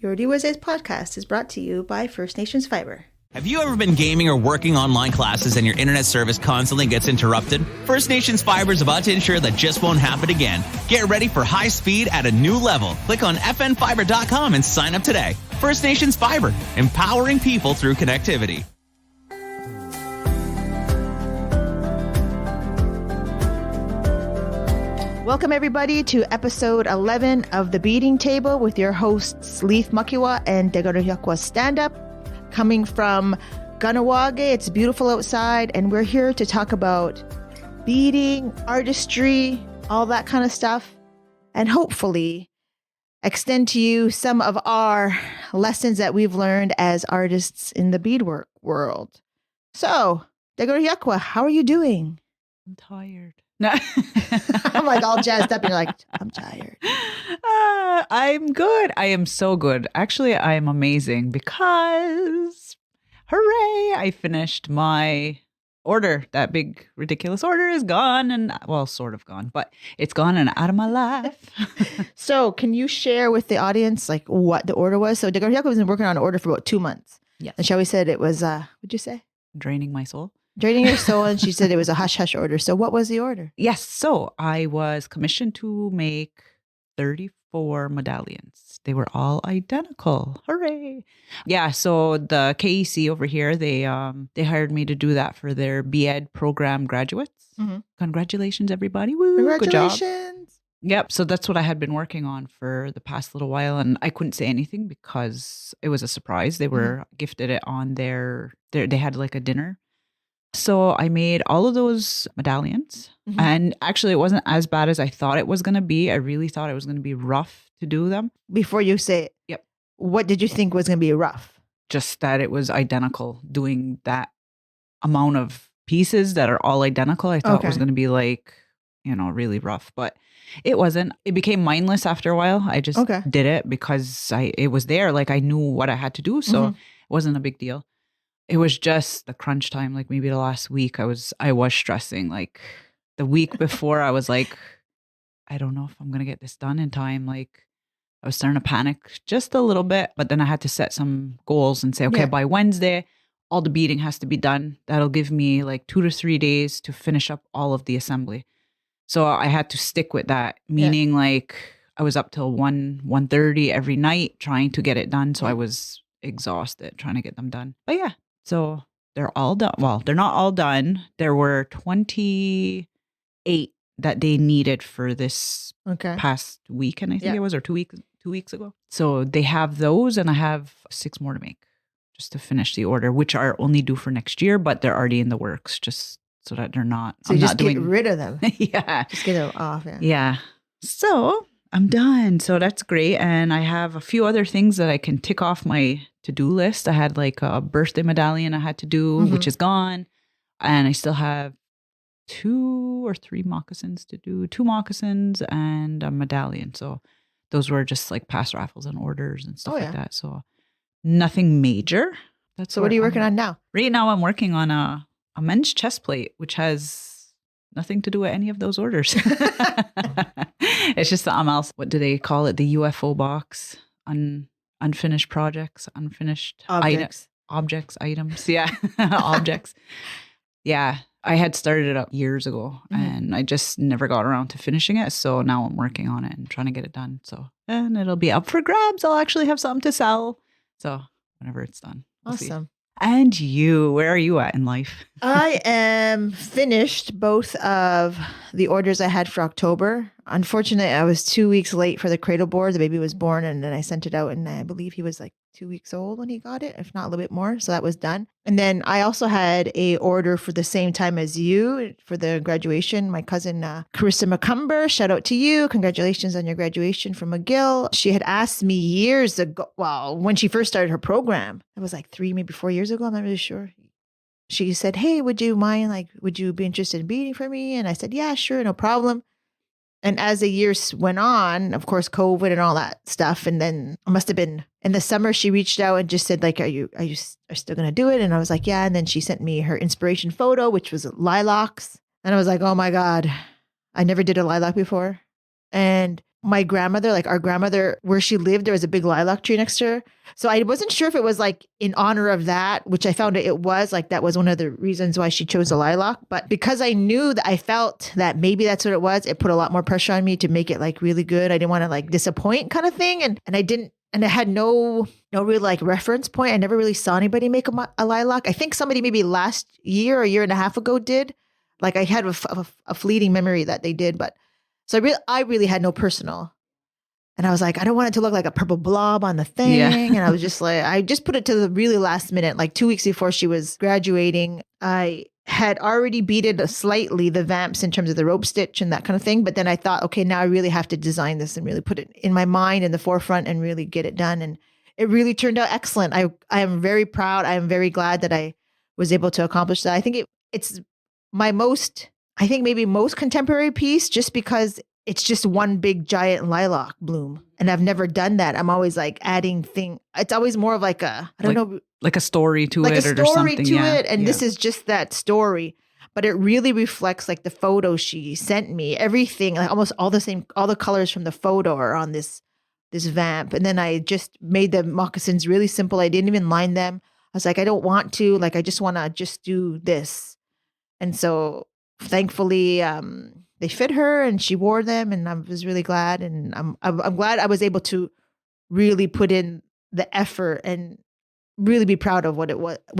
Iorì Wase's podcast is brought to you by First Nations Fiber. Have you ever been gaming or working online classes and your internet service constantly gets interrupted? First Nations Fiber is about to ensure that just won't happen again. Get ready for high speed at a new level. Click on fnfiber.com and sign up today. First Nations Fiber, empowering people through connectivity. Welcome, everybody, to episode 11 of The Beading Table with your hosts, Leith Makiwa and Degarayakwa Stand Up, coming from Ganawage. It's beautiful outside, and we're here to talk about beading, artistry, all that kind of stuff, and hopefully extend to you some of our lessons that we've learned as artists in the beadwork world. So, Degarayakwa, how are you doing? I'm tired. No. I'm like all jazzed up and you're like, I'm tired. I'm good. I am so good. Actually, I am amazing because, hooray, I finished my order. That big, ridiculous order is gone and, well, sort of gone, but it's gone and out of my life. So can you share with the audience like what the order was? So Degarayakwa was working on an order for about 2 months. Yes. And Shelly said it was, what'd you say? Draining my soul. Draining your soul, and she said it was a hush-hush order. So what was the order? Yes. So I was commissioned to make 34 medallions. They were all identical. Hooray. Yeah. So the KEC over here, they hired me to do that for their BEd program graduates. Mm-hmm. Congratulations, everybody. Woo, congratulations. Good job. Yep. So that's what I had been working on for the past little while. And I couldn't say anything because it was a surprise. They were gifted it on they had like a dinner. So I made all of those medallions, and actually it wasn't as bad as I thought it was going to be. I really thought it was going to be rough to do them. Before you say it, yep. What did you think was going to be rough? Just that it was identical. Doing that amount of pieces that are all identical, I thought was going to be like, really rough, but it wasn't. It became mindless after a while. I just did it because it was there. Like I knew what I had to do, so it wasn't a big deal. It was just the crunch time, like maybe the last week I was stressing. Like the week before I was like, I don't know if I'm going to get this done in time. Like I was starting to panic just a little bit, but then I had to set some goals and say, okay, by Wednesday, all the beading has to be done. That'll give me like 2 to 3 days to finish up all of the assembly. So I had to stick with that, meaning like I was up till 1:30 every night trying to get it done. So I was exhausted trying to get them done. But yeah. So they're all done. Well, they're not all done. There were 28 that they needed for this past weekend, I think it was, or 2 weeks ago. So they have those, and I have 6 more to make just to finish the order, which are only due for next year, but they're already in the works just so that they're not. So get rid of them. Yeah. Just get them off. Yeah. Yeah. So I'm done. So that's great. And I have a few other things that I can tick off my to-do list. I had like a birthday medallion I had to do, which is gone. And I still have 2 or 3 moccasins to do, 2 moccasins and a medallion. So those were just like past raffles and orders and stuff like that. So nothing major. So what are you working on now? Right now I'm working on a men's chest plate, which has nothing to do with any of those orders. It's just the Amals. What do they call it? The UFO box. Unfinished projects, unfinished objects. Items. Yeah. Objects. Yeah. I had started it up years ago and I just never got around to finishing it. So now I'm working on it and trying to get it done. So, and it'll be up for grabs. I'll actually have something to sell. So whenever it's done. Awesome. And you, where are you at in life? I am finished both of the orders I had for October. Unfortunately, I was 2 weeks late for the cradle board. The baby was born and then I sent it out and I believe he was like 2 weeks old when he got it, if not a little bit more. So that was done. And then I also had a order for the same time as you for the graduation. My cousin, Carissa McCumber, shout out to you. Congratulations on your graduation from McGill. She had asked me years ago, well, when she first started her program, it was like 3, maybe 4 years ago. I'm not really sure. She said, hey, would you mind, like, would you be interested in beading for me? And I said, yeah, sure, no problem. And as the years went on, of course, COVID and all that stuff. And then it must have been in the summer, she reached out and just said, like, are you still going to do it? And I was like, yeah. And then she sent me her inspiration photo, which was lilacs. And I was like, oh my God, I never did a lilac before. And my grandmother, like our grandmother, where she lived, there was a big lilac tree next to her. So I wasn't sure if it was like in honor of that, which I found it was like, that was one of the reasons why she chose the lilac. But because I knew that I felt that maybe that's what it was, it put a lot more pressure on me to make it like really good. I didn't want to like disappoint kind of thing. And I didn't, and I had no real like reference point. I never really saw anybody make a lilac. I think somebody maybe last year or a year and a half ago did. Like I had a fleeting memory that they did, but so I really had no personal. And I was like, I don't want it to look like a purple blob on the thing. Yeah. And I was just like, I just put it to the really last minute, like 2 weeks before she was graduating. I had already beaded slightly the vamps in terms of the rope stitch and that kind of thing. But then I thought, okay, now I really have to design this and really put it in my mind in the forefront and really get it done. And it really turned out excellent. I am very proud. I am very glad that I was able to accomplish that. I think it's my most contemporary piece, just because it's just one big giant lilac bloom. And I've never done that. I'm always like adding it's always more of like a, I don't know. Like a story to like it or something. It. And this is just that story. But it really reflects like the photo she sent me. Everything, like almost all the colors from the photo are on this vamp. And then I just made the moccasins really simple. I didn't even line them. I was like, I don't want to, like, I just want to just do this. And so thankfully, they fit her and she wore them, and I was really glad. And I'm glad I was able to really put in the effort and really be proud of what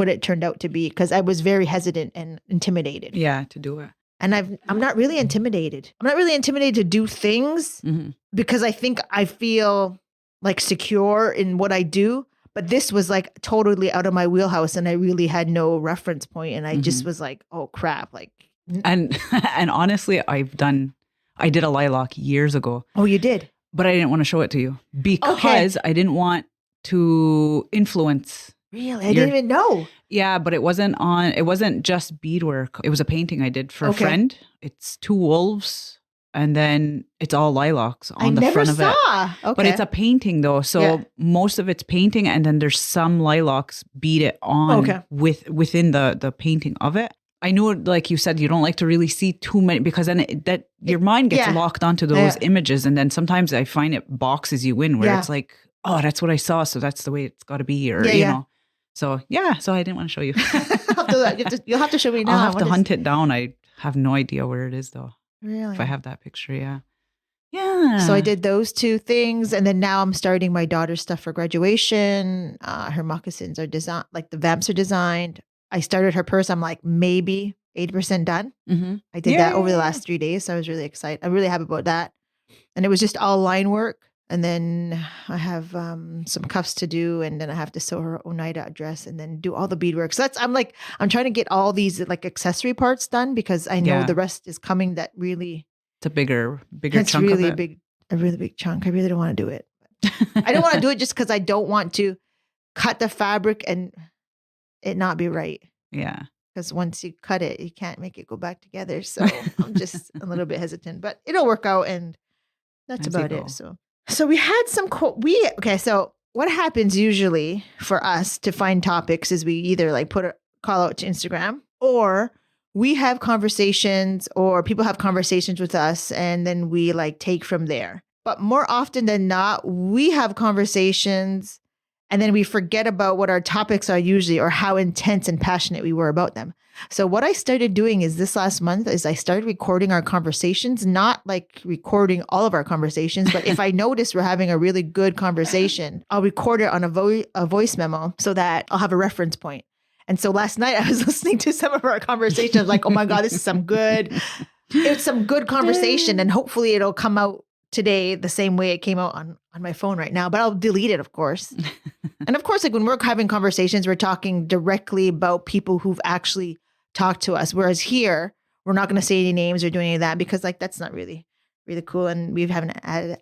it turned out to be, because I was very hesitant and intimidated. Yeah, to do it. And I'm not really intimidated. I'm not really intimidated to do things because I think I feel like secure in what I do. But this was like totally out of my wheelhouse, and I really had no reference point, and I just was like, oh crap, like. And honestly, I did a lilac years ago. Oh, you did? But I didn't want to show it to you because I didn't want to influence. Really? I didn't even know. Yeah, but it wasn't just beadwork. It was a painting I did for a friend. It's 2 wolves, and then it's all lilacs on the front of it. Okay. But it's a painting though. So most of it's painting, and then there's some lilacs beaded on within the painting of it. I know, like you said, you don't like to really see too many, because then your mind gets locked onto those images. And then sometimes I find it boxes you in where it's like, oh, that's what I saw, so that's the way it's got to be, or you know. So so I didn't want to show you. You'll have to show me now. I'll have to hunt it down. I have no idea where it is though. Really? If I have that picture, yeah. So I did those 2 things, and then now I'm starting my daughter's stuff for graduation. Her moccasins are designed, like the vamps are designed. I started her purse. I'm like maybe 80% done. I did that over the last 3 days. So I was really excited. I'm really happy about that. And it was just all line work. And then I have some cuffs to do, and then I have to sew her Oneida dress and then do all the beadwork. So I'm trying to get all these like accessory parts done, because I know the rest is coming. That really, it's a bigger it's chunk really of it. A really big chunk. I really don't want to do it. I don't want to do it just because I don't want to cut the fabric and it not be right. Yeah. Because once you cut it, you can't make it go back together. So I'm just a little bit hesitant, but it'll work out, and that's about it. So we had some so what happens usually for us to find topics is we either like call out to Instagram, or we have conversations, or people have conversations with us, and then we like take from there. But more often than not, we have conversations and then we forget about what our topics are usually, or how intense and passionate we were about them. So what I started doing is this last month is I started recording our conversations, not like recording all of our conversations, but if I notice we're having a really good conversation, I'll record it on a voice memo so that I'll have a reference point. And so last night I was listening to some of our conversations, like, oh my God, it's some good conversation, and hopefully it'll come out today the same way it came out on my phone right now, but I'll delete it, of course. And of course, like when we're having conversations, we're talking directly about people who've actually talked to us. Whereas here, we're not going to say any names or do any of that, because like, that's not really, really cool. And we haven't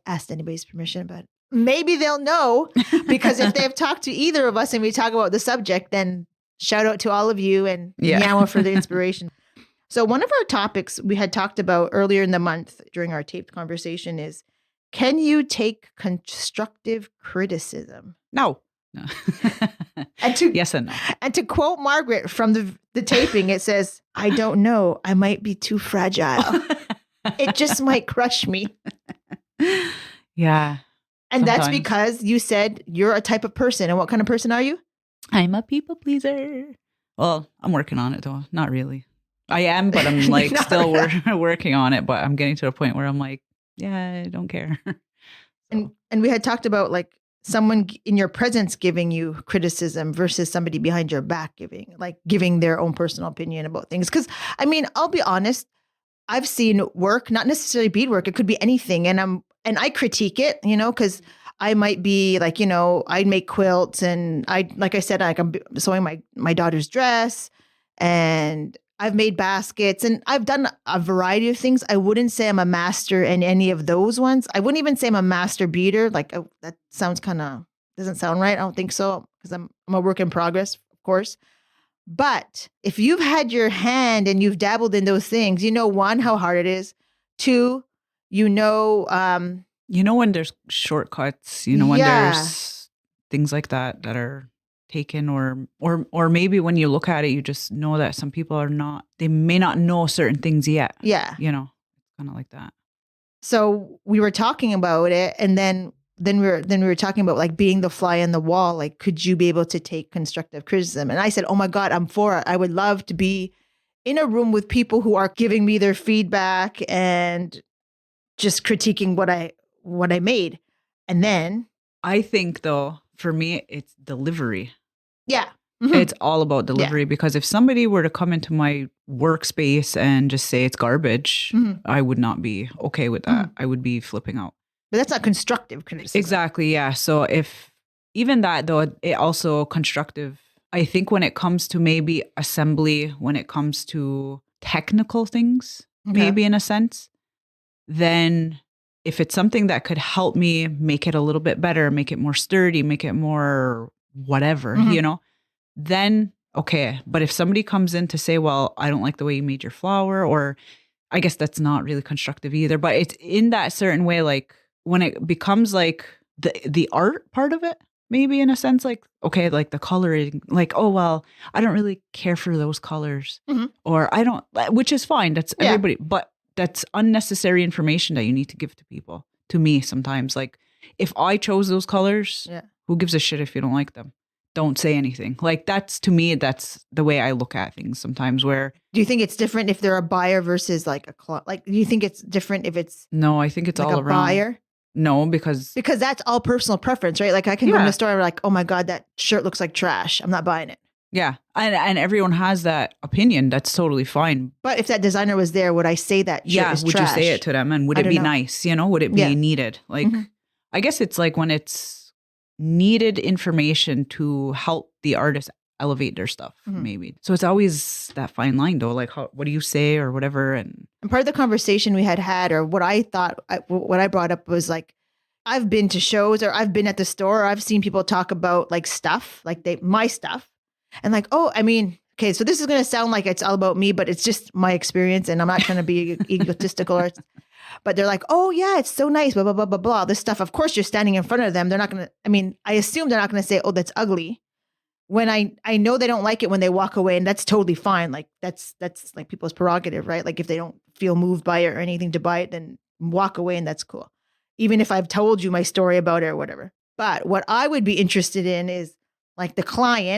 asked anybody's permission, but maybe they'll know, because if they've talked to either of us and we talk about the subject, then shout out to all of you and Yawa for the inspiration. So one of our topics we had talked about earlier in the month during our taped conversation is, can you take constructive criticism? No. Yes and no. And to quote Margaret from the taping, it says, I don't know. I might be too fragile. It just might crush me. Yeah. And that's Sometimes. because you said you're a type of person. And what kind of person are you? I'm a people pleaser. Well, I'm working on it though. Not really. I am, but I'm like Not still really. working on it. But I'm getting to a point where I'm like, yeah, I don't care. And we had talked about like someone in your presence giving you criticism versus somebody behind your back giving their own personal opinion about things. Because I mean, I'll be honest, I've seen work, not necessarily beadwork. It could be anything, and I critique it, because I might be like, I make quilts, and like I said, like I'm sewing my daughter's dress, and I've made baskets, and I've done a variety of things. I wouldn't say I'm a master in any of those ones. I wouldn't even say I'm a master beater. Like that sounds doesn't sound right. I don't think so, because I'm a work in progress, of course. But if you've had your hand and you've dabbled in those things, one, how hard it is. Two, when there's shortcuts, when yeah, there's things like that are taken, or maybe when you look at it, you just know that some people they may not know certain things yet. yeah. Kind of like that. So we were talking about it, and then we were talking about like being the fly on the wall. Like, could you be able to take constructive criticism? And I said, oh my God, I'm for it. I would love to be in a room with people who are giving me their feedback and just critiquing what I made. And then I think though, for me, it's delivery. yeah. Mm-hmm. It's all about delivery, because if somebody were to come into my workspace and just say it's garbage, I would not be okay with that. I would be flipping out. But that's not constructive criticism. Exactly, yeah. So if even that though, it also constructive, I think when it comes to maybe assembly, when it comes to technical things, maybe in a sense, then if it's something that could help me make it a little bit better, make it more sturdy, make it more whatever, then okay. But if somebody comes in to say, well, I don't like the way you made your flower, or I guess that's not really constructive either, but it's in that certain way, like when it becomes like the art part of it, maybe in a sense, like, okay, like the coloring, like, oh, well, I don't really care for those colors, or I don't, which is fine. That's everybody, but that's unnecessary information that you need to give to people. To me, sometimes, like if I chose those colors, who gives a shit if you don't like them? Don't say anything. Like that's, to me, that's the way I look at things sometimes. Where do you think it's different if they're a buyer versus like like, do you think it's different if it's no? I think it's like all a around. buyer. No, because that's all personal preference, right? Like I can go in the store and be like, oh my God, that shirt looks like trash. I'm not buying it. Yeah. And everyone has that opinion. That's totally fine. But if that designer was there, would I say that shirt is would trash? you say it to them? And would it be nice? Would it be needed? Like, I guess it's like when it's needed information to help the artist elevate their stuff, maybe. So it's always that fine line though. Like, what do you say or whatever? And part of the conversation we had, or what I thought, what I brought up was like, I've been to shows, or I've been at the store, or I've seen people talk about like stuff, like my stuff. And like, oh, I mean, okay, so this is going to sound like it's all about me, but it's just my experience. And I'm not trying to be egotistical, but they're like, oh yeah, it's so nice, blah, blah, blah, blah, blah. This stuff, of course, you're standing in front of them. They're not going to, I assume they're not going to say, oh, that's ugly. When I know they don't like it when they walk away, and that's totally fine. Like that's like people's prerogative, right? Like if they don't feel moved by it or anything to buy it, then walk away and that's cool. Even if I've told you my story about it or whatever. But what I would be interested in is like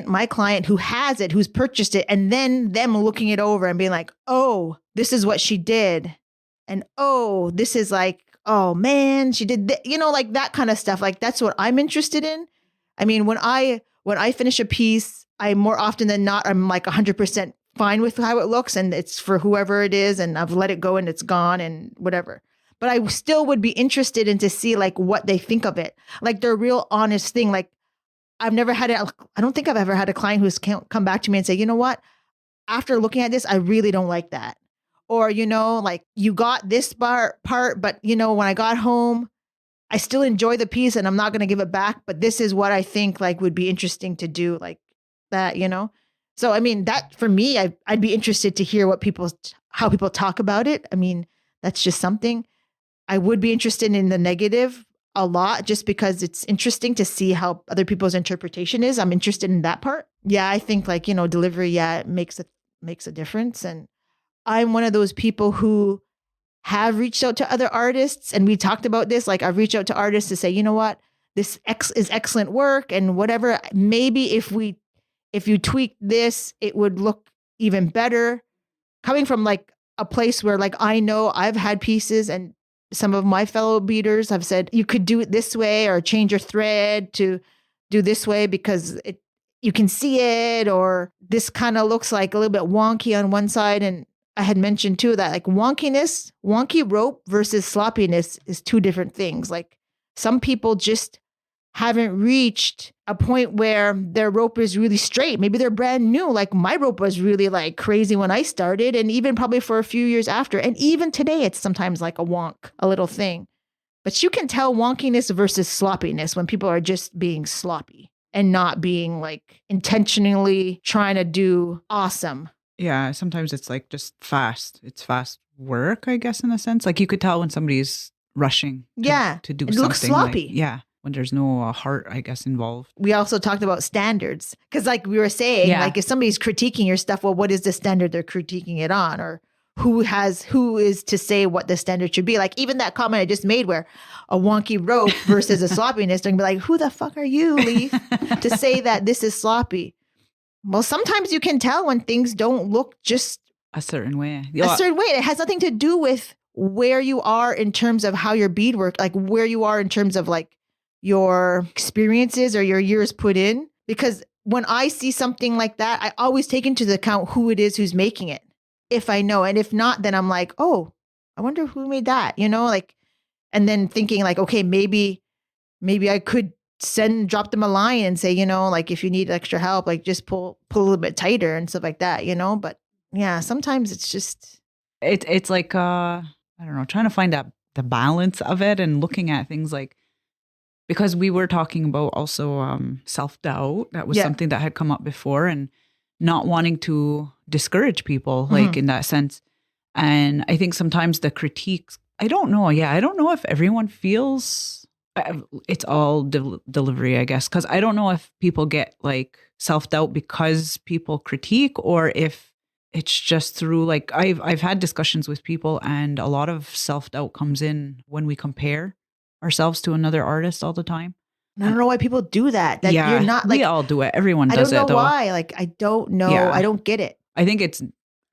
my client who has it, who's purchased it, and then them looking it over and being like, oh, this is what she did. And oh, this is like, oh man, she did like that kind of stuff. Like that's what I'm interested in. I mean, when I finish a piece, I more often than not, I'm like 100% fine with how it looks, and it's for whoever it is, and I've let it go and it's gone and whatever. But I still would be interested in to see like what they think of it, like their real honest thing. Like I don't think I've ever had a client who's come back to me and say, you know what, after looking at this, I really don't like that. Or, like you got this part, but when I got home, I still enjoy the piece and I'm not going to give it back. But this is what I think like would be interesting to do, like that, So, I mean, that for me, I'd be interested to hear how people talk about it. I mean, that's just something. I would be interested in the negative a lot, just because it's interesting to see how other people's interpretation is. I'm interested in that part. Yeah, I think like, delivery, it makes a difference. And I'm one of those people who have reached out to other artists, and we talked about this. Like I've reached out to artists to say, you know what, this is excellent work, and whatever. Maybe if you tweak this, it would look even better. Coming from like a place where like I know I've had pieces, and some of my fellow beaders have said you could do it this way or change your thread to do this way because you can see it, or this kind of looks like a little bit wonky on one side. And I had mentioned too that like wonky rope versus sloppiness is two different things. Like some people just haven't reached a point where their rope is really straight. Maybe they're brand new. Like my rope was really like crazy when I started, and even probably for a few years after. And even today, it's sometimes like a wonk, a little thing. But you can tell wonkiness versus sloppiness when people are just being sloppy and not being like intentionally trying to do awesome. Yeah, sometimes it's like just fast. It's fast work, I guess, in a sense. Like you could tell when somebody's rushing to do it something. Looks sloppy. Like, when there's no heart, I guess, involved. We also talked about standards because like we were saying, like if somebody's critiquing your stuff, well, what is the standard they're critiquing it on? Or who is to say what the standard should be? Like even that comment I just made where a wonky rope versus a sloppiness, they're gonna be like, who the fuck are you, Leith, to say that this is sloppy? Well, sometimes you can tell when things don't look just a certain way. A certain way. It has nothing to do with where you are in terms of how your beadwork, like where you are in terms of like your experiences or your years put in. Because when I see something like that, I always take into account who it is who's making it. If I know, and if not, then I'm like, oh, I wonder who made that, like, and then thinking like, okay, maybe I could drop them a line and say, like if you need extra help, like just pull a little bit tighter and stuff like that, but yeah, sometimes it's just, it's like, I don't know, trying to find out the balance of it and looking at things like, because we were talking about also self-doubt. That was something that had come up before, and not wanting to discourage people, like in that sense. And I think sometimes the critiques, I don't know. Yeah, I don't know if everyone feels it's all delivery, I guess. Because I don't know if people get like self-doubt because people critique, or if it's just through like, I've had discussions with people, and a lot of self-doubt comes in when we compare ourselves to another artist all the time. I don't know why people do that. You're not like, we all do it. Everyone does it. I don't know though. why. Like, I don't know. Yeah. I don't get it. I think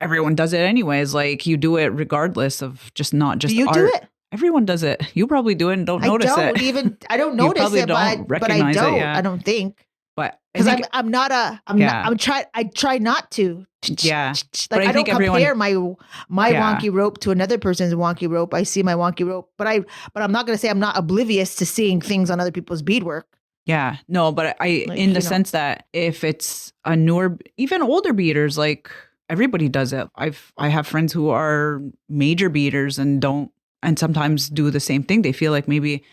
everyone does it anyways. Like you do it regardless of not just do you art. Do it? Everyone does it. You probably do it and don't notice it. I don't notice it, but I don't. Yeah. I don't think. But because I try not to. Yeah. Like I don't compare my wonky rope to another person's wonky rope. I see my wonky rope, but I'm not going to say I'm not oblivious to seeing things on other people's beadwork. Yeah. No, but in the sense that if it's a newer, even older beaders, like everybody does it. I have friends who are major beaders and sometimes do the same thing. They feel like maybe,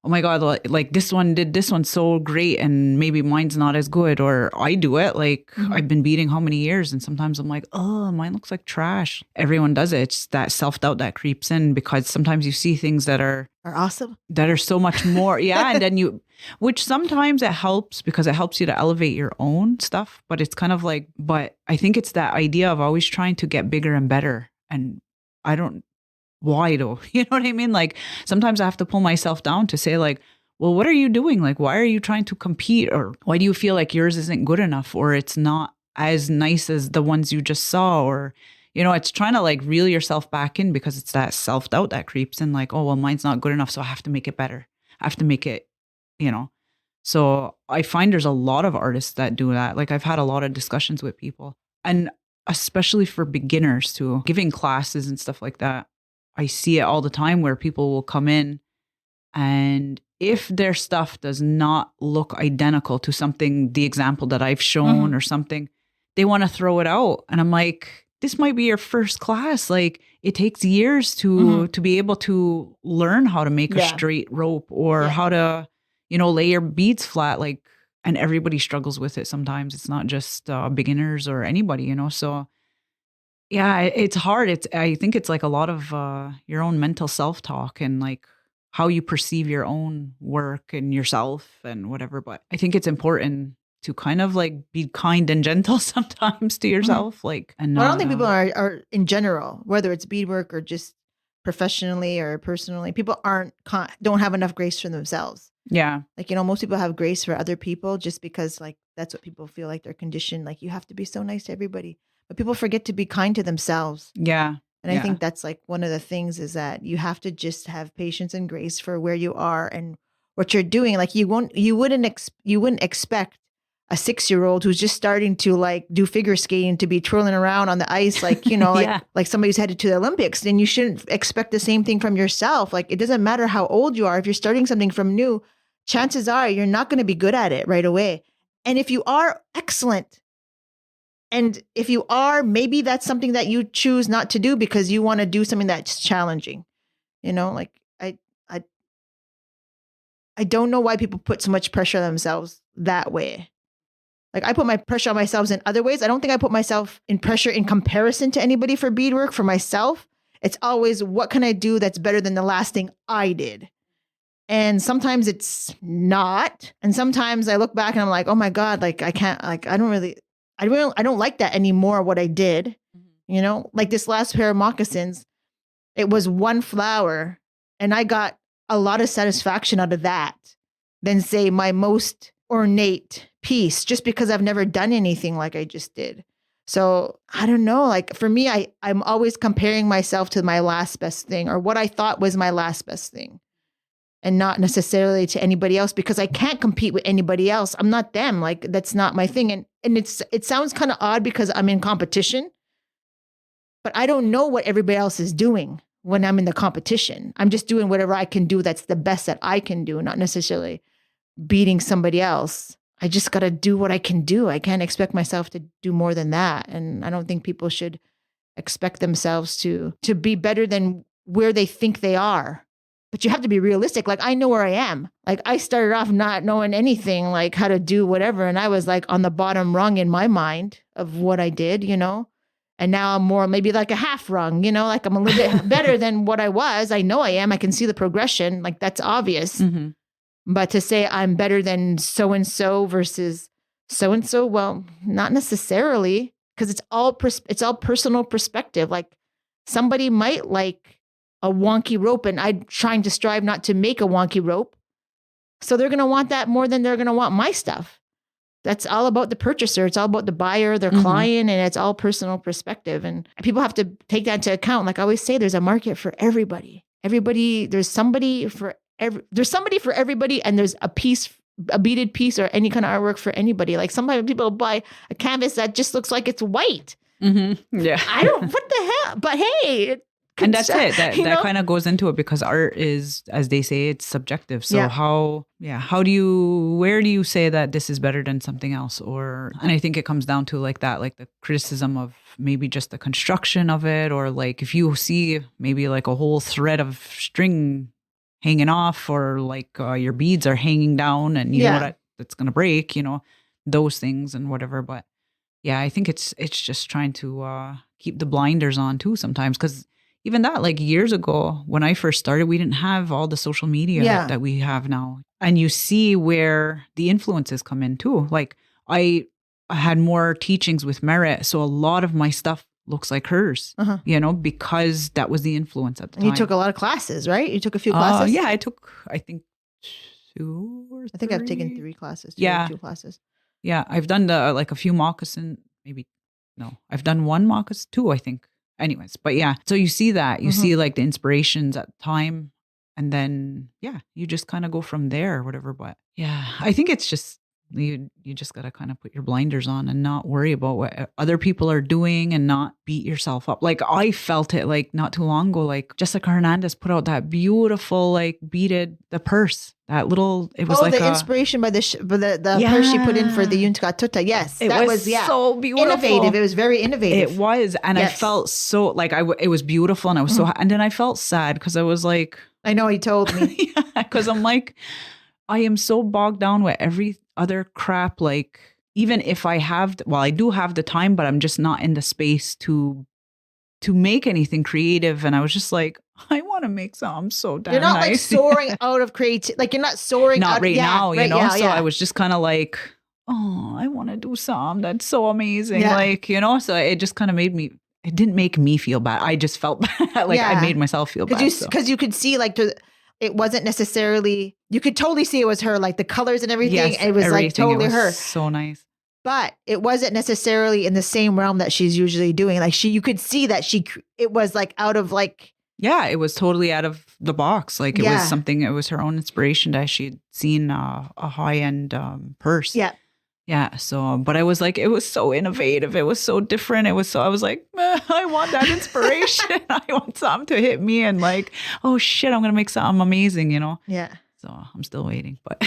oh my God, like this one did this one so great and maybe mine's not as good, or I do it. Like I've been beading how many years, and sometimes I'm like, oh, mine looks like trash. Everyone does it. It's that self-doubt that creeps in, because sometimes you see things that are awesome, that are so much more. Yeah. And then which sometimes it helps because it helps you to elevate your own stuff. But it's kind of like, but I think it's that idea of always trying to get bigger and better. And why though? You know what I mean? Like sometimes I have to pull myself down to say like, well, what are you doing? Like, why are you trying to compete? Or why do you feel like yours isn't good enough, or it's not as nice as the ones you just saw? Or, it's trying to like reel yourself back in, because it's that self-doubt that creeps in, like, oh, well, mine's not good enough, so I have to make it better. I have to make it, So I find there's a lot of artists that do that. Like I've had a lot of discussions with people, and especially for beginners too, giving classes and stuff like that. I see it all the time where people will come in, and if their stuff does not look identical to something, the example that I've shown or something, they want to throw it out. And I'm like, this might be your first class. Like it takes years to be able to learn how to make a straight rope, or how to, lay your beads flat. Like, and everybody struggles with it sometimes. It's not just beginners or anybody, So yeah, it's hard. I think it's like a lot of your own mental self-talk and like how you perceive your own work and yourself and whatever. But I think it's important to kind of like be kind and gentle sometimes to yourself. Like, and I don't think people are in general, whether it's beadwork or just professionally or personally, people don't have enough grace for themselves. Yeah. Like, most people have grace for other people just because like that's what people feel like they're conditioned. Like you have to be so nice to everybody, but people forget to be kind to themselves. Yeah. And I think that's like one of the things is that you have to just have patience and grace for where you are and what you're doing. Like you wouldn't expect a 6-year-old who's just starting to like do figure skating to be twirling around on the ice, like, like somebody who's headed to the Olympics. Then you shouldn't expect the same thing from yourself. Like, it doesn't matter how old you are. If you're starting something from new, chances are you're not going to be good at it right away. And if you are, excellent. And if you are, maybe that's something that you choose not to do because you want to do something that's challenging. Like I don't know why people put so much pressure on themselves that way. Like I put my pressure on myself in other ways. I don't think I put myself in pressure in comparison to anybody for beadwork. For myself, it's always, what can I do that's better than the last thing I did? And sometimes it's not. And sometimes I look back and I'm like, oh my God, like I can't, like, I don't like that anymore, what I did. Like this last pair of moccasins, it was one flower and I got a lot of satisfaction out of that than say my most ornate piece, just because I've never done anything like I just did. So I don't know, like for me, I'm always comparing myself to my last best thing or what I thought was my last best thing and not necessarily to anybody else because I can't compete with anybody else. I'm not them. Like that's not my thing. And it sounds kind of odd because I'm in competition, but I don't know what everybody else is doing when I'm in the competition. I'm just doing whatever I can do that's the best that I can do, not necessarily beating somebody else. I just got to do what I can do. I can't expect myself to do more than that. And I don't think people should expect themselves to be better than where they think they are. But you have to be realistic. Like I know where I am. Like I started off not knowing anything, like how to do whatever. And I was like on the bottom rung in my mind of what I did, And now I'm more maybe like a half rung, like I'm a little bit better than what I was. I know I am. I can see the progression. Like that's obvious. Mm-hmm. But to say I'm better than so-and-so versus so-and-so, well, not necessarily, because it's all personal perspective. Like somebody might like a wonky rope and I'm trying to strive not to make a wonky rope. So they're going to want that more than they're going to want my stuff. That's all about the purchaser. It's all about the buyer, their client, and it's all personal perspective. And people have to take that into account. Like I always say, there's a market for everybody. There's somebody for everybody, and there's a beaded piece or any kind of artwork for anybody. Like sometimes people buy a canvas that just looks like it's white. Mm-hmm. Yeah. What the hell? But hey, and that's it. That kind of goes into it because art is, as they say, it's subjective. So where do you say that this is better than something else? And I think it comes down to like that, like the criticism of maybe just the construction of it, or like if you see maybe like a whole thread of string hanging off, or like your beads are hanging down and you know what that's going to break, those things and whatever. But yeah, I think it's just trying to keep the blinders on too sometimes, because even that, like years ago when I first started, we didn't have all the social media that we have now. And you see where the influences come in too. Like I had more teachings with Merit, so a lot of my stuff looks like hers, because that was the influence at the time. You took a lot of classes, right? You took a few classes? Yeah, I took, I think, 2 or 3. I think I've taken 3 classes. 2 classes. Yeah, I've done like a few moccasin, maybe, no, I've done 1 moccasin, 2, I think. Anyways, but yeah, so you see that, you see like the inspirations at the time, and then, you just kind of go from there or whatever. But yeah, I think it's just, you just got to kind of put your blinders on and not worry about what other people are doing and not beat yourself up. Like I felt it like not too long ago, like Jessica Hernandez put out that beautiful, like beaded, the purse, that little, it was like the inspiration by the purse she put in for the Yuntaka. Yes. That was so beautiful. Innovative. It was very innovative. It was. And I felt so like it was beautiful, and I was so, and then I felt sad because I was like, I know he told me. Because I'm like, I am so bogged down with every other crap. Like, even if I I do have the time, but I'm just not in the space to make anything creative. And I was just like, I want to make something so damn You're not nice. like soaring out of creativity. Like you're not soaring not out right now, right, so I was just kind of like, oh, I want to do something that's so amazing. Like, so it just kind of made me, it didn't make me feel bad. I just felt bad. Like I made myself feel bad. Because you could see like it wasn't necessarily, you could totally see it was her, like the colors and everything. Yes, it was like totally her. So nice. But it wasn't necessarily in the same realm that she's usually doing. Like you could see that it was like out of like. Yeah, it was totally out of the box. Like it was something, it was her own inspiration that she'd seen a high-end purse. Yeah. Yeah. So, but I was like, it was so innovative. It was so different. I was like, I want that inspiration. I want something to hit me and like, oh shit, I'm going to make something amazing, Yeah. So I'm still waiting, but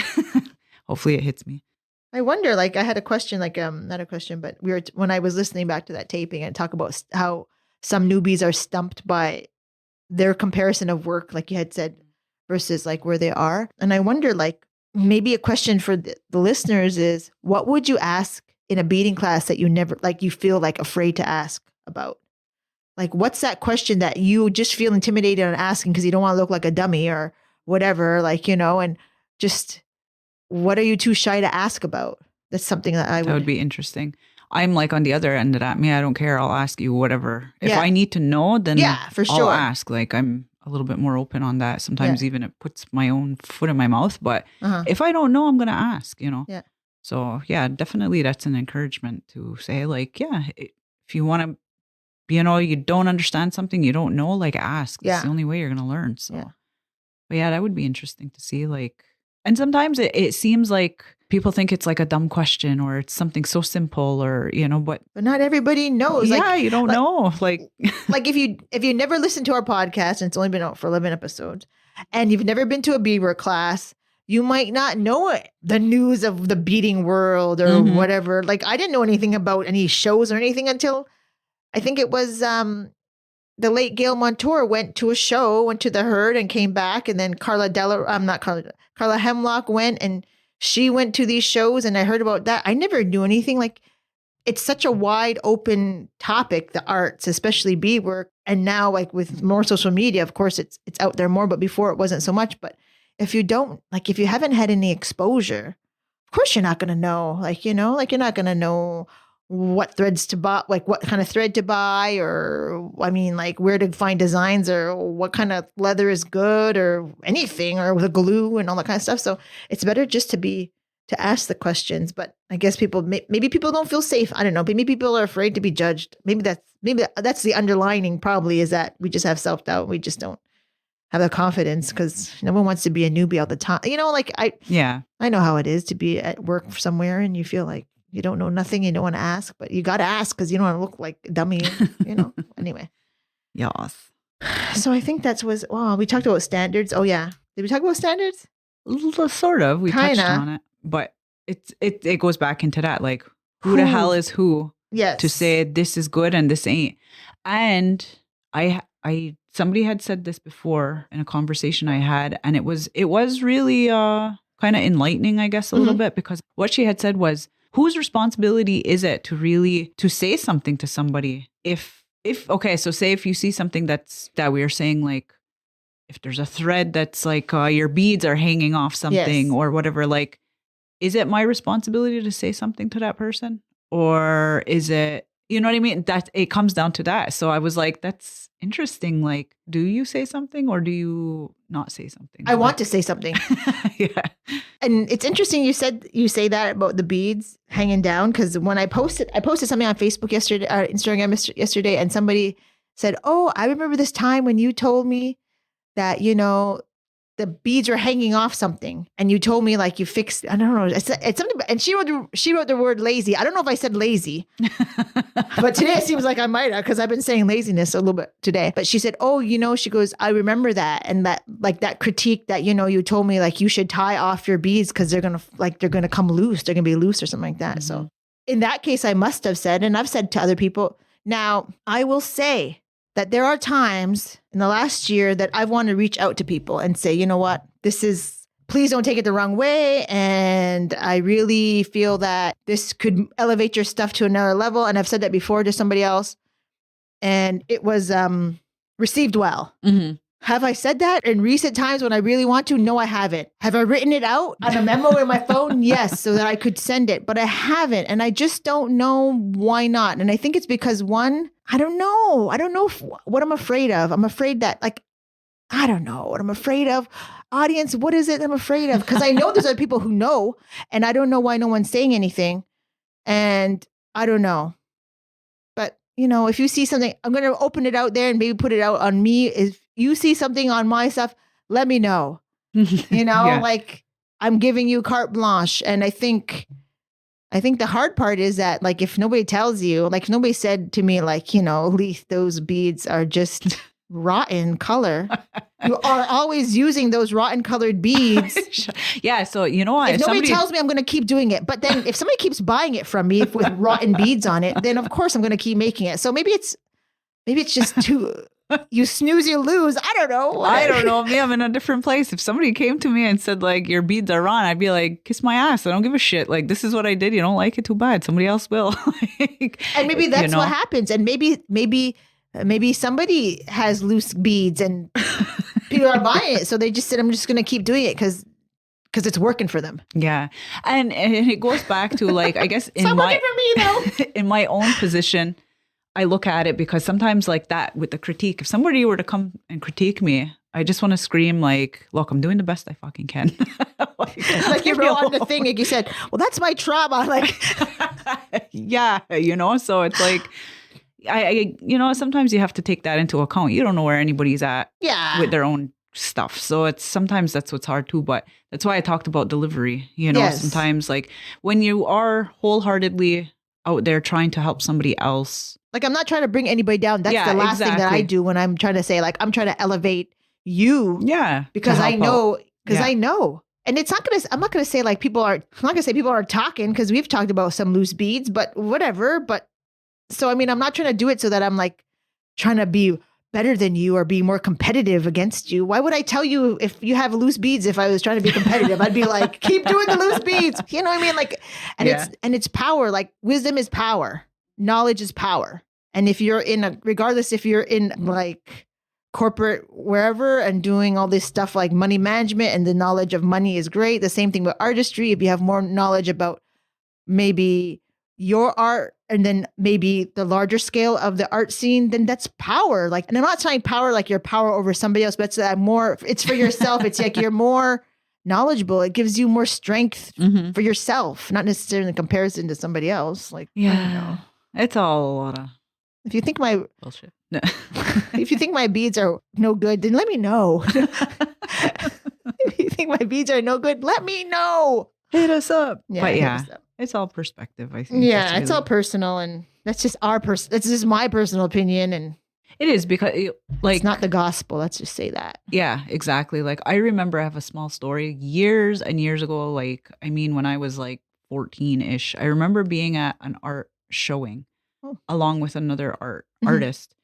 hopefully it hits me. I wonder, like I had a question, like, not a question, but when I was listening back to that taping and talk about how some newbies are stumped by their comparison of work, like you had said, versus like where they are. And I wonder, like, maybe a question for the listeners is, what would you ask in a beading class that you never, like you feel like afraid to ask about? Like, what's that question that you just feel intimidated on asking because you don't want to look like a dummy or whatever, like, and just what are you too shy to ask about? That's something that would be interesting. I'm like on the other end of that. I don't care. I'll ask you whatever. If I need to know, then for sure. I'll ask. Like I'm a little bit more open on that. Sometimes even it puts my own foot in my mouth. But if I don't know, I'm going to ask, Yeah. So yeah, definitely that's an encouragement to say like, if you want to, you don't understand something, you don't know, like ask. That's the only way you're going to learn. So, but that would be interesting to see like, and sometimes it seems like people think it's like a dumb question or it's something so simple or, but not everybody knows. Yeah, like, you don't know. Like if you never listened to our podcast and it's only been out for 11 episodes and you've never been to a beadwork class, you might not know the news of the beading world or whatever. Like I didn't know anything about any shows or anything until I think it was the late Gail Montour went to a show, went to the Herd and came back. And then Carla Hemlock went and she went to these shows and I heard about that. I never knew anything. Like it's such a wide open topic, the arts, especially beadwork. And now like with more social media, of course it's out there more, but before it wasn't so much. But if you haven't had any exposure, of course you're not going to know, like, you're not going to know what threads to buy, like what kind of thread to buy, or like where to find designs or what kind of leather is good or anything, or with a glue and all that kind of stuff. So it's better just to ask the questions. But I guess maybe people don't feel safe. I don't know. Maybe people are afraid to be judged. Maybe that's the underlining probably, is that we just have self-doubt. We just don't have the confidence because no one wants to be a newbie all the time. I know how it is to be at work somewhere and you feel like you don't know nothing. You don't want to ask, but you got to ask because you don't want to look like a dummy, Anyway. Yes. So I think we talked about standards. Oh yeah. Did we talk about standards? Sort of. We touched on it, but it goes back into that. Like who the hell is who to say this is good and this ain't. And somebody had said this before in a conversation I had, and it was really kind of enlightening, I guess, a little bit, because what she had said was, whose responsibility is it to say something to somebody? So say if you see something that we are saying, like if there's a thread that's like your beads are hanging off something or whatever, like, is it my responsibility to say something to that person? Or is it, you know what I mean? That it comes down to that. So I was like, that's interesting. Like, do you say something or do you not say something? I want to say something. Yeah. And it's interesting you say that about the beads hanging down, because when I posted something on Facebook yesterday, Instagram yesterday, and somebody said, "Oh, I remember this time when you told me that, the beads were hanging off something, and you told me like you fixed, I don't know, it's something." And she wrote the word lazy. I don't know if I said lazy, but today it seems like I might have, because I've been saying laziness a little bit today. But she said, "Oh, she goes, I remember that, and that like that critique that you told me like you should tie off your beads because they're gonna come loose, they're gonna be loose or something like that." Mm-hmm. So in that case, I must have said, and I've said to other people. Now I will say that there are times in the last year that I've wanted to reach out to people and say, you know what, please don't take it the wrong way. And I really feel that this could elevate your stuff to another level. And I've said that before to somebody else, and it was received well. Mm-hmm. Have I said that in recent times when I really want to? No, I haven't. Have I written it out on a memo in my phone? Yes, so that I could send it, but I haven't. And I just don't know why not. And I think it's because, one, I don't know. I don't know what I'm afraid of. I'm afraid that like, I don't know what I'm afraid of. Audience, what is it I'm afraid of? Because I know there's other people who know, and I don't know why no one's saying anything. And I don't know. But, if you see something, I'm going to open it out there and maybe put it out on me. If you see something on my stuff, let me know. Yeah. Like I'm giving you carte blanche. And I think the hard part is that like, if nobody tells you, like if nobody said to me, like, Leith, those beads are just rotten color. You are always using those rotten colored beads. Yeah. So, you know what? If nobody tells me, I'm going to keep doing it. But then if somebody keeps buying it from me with rotten beads on it, then of course I'm going to keep making it. So maybe it's just too, you snooze, you lose. I don't know. I don't know. Me, I'm in a different place. If somebody came to me and said like, your beads are wrong, I'd be like, kiss my ass. I don't give a shit. Like, this is what I did. You don't like it, too bad. Somebody else will. And maybe that's what happens. And maybe somebody has loose beads and people are buying it. So they just said, I'm just going to keep doing it because it's working for them. Yeah. And it goes back to like, I guess it's not working for me though. In my own position, I look at it because sometimes like that with the critique, if somebody were to come and critique me, I just want to scream like, look, I'm doing the best I fucking can. like you wrote on the thing and you said, well, that's my trauma. Like, yeah, so it's like, I sometimes you have to take that into account. You don't know where anybody's at with their own stuff. So it's sometimes that's what's hard too. But that's why I talked about delivery. Yes. Sometimes like when you are wholeheartedly out there trying to help somebody else. Like I'm not trying to bring anybody down. That's the last thing that I do when I'm trying to say like, I'm trying to elevate you. Yeah. Because I know, I know. And it's not I'm not going to say like people are talking because we've talked about some loose beads, but whatever. But so, I mean, I'm not trying to do it so that I'm like trying to be better than you or be more competitive against you. Why would I tell you if you have loose beads if I was trying to be competitive? I'd be like, keep doing the loose beads. You know what I mean? Like, and it's power. Like wisdom is power. Knowledge is power. And if you're regardless if you're in like corporate wherever and doing all this stuff like money management and the knowledge of money is great. The same thing with artistry. If you have more knowledge about maybe your art and then maybe the larger scale of the art scene, then that's power. Like, and I'm not saying power like your power over somebody else, but it's that more, it's for yourself. It's like you're more knowledgeable. It gives you more strength for yourself, not necessarily in comparison to somebody else. Like, I don't know. It's all a lot of if you think my bullshit. No. If you think my beads are no good, then let me know. If you think my beads are no good, let me know. Hit us up. Yeah, but yeah, it's all perspective, I think. Yeah, it's all personal, and that's just that's just my personal opinion, and it is because like it's not the gospel. Let's just say that. Yeah, exactly. Like I remember I have a small story years and years ago. Like, I mean, when I was like 14-ish, I remember being at an art showing along with another artist.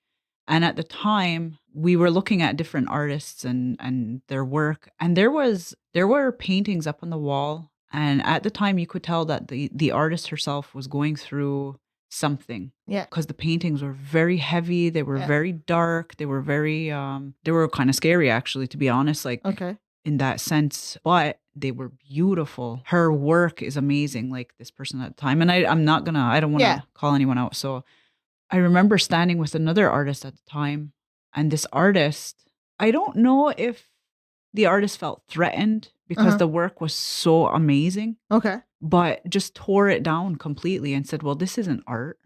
And at the time we were looking at different artists and their work. And there were paintings up on the wall. And at the time you could tell that the artist herself was going through something. Yeah. Because the paintings were very heavy. They were very dark. They were very, they were kind of scary actually, to be honest. Like in that sense, but they were beautiful. Her work is amazing. Like this person at the time. And I don't want to call anyone out. So I remember standing with another artist at the time, and this artist, I don't know if the artist felt threatened because the work was so amazing. Okay. But just tore it down completely and said, well, this isn't art.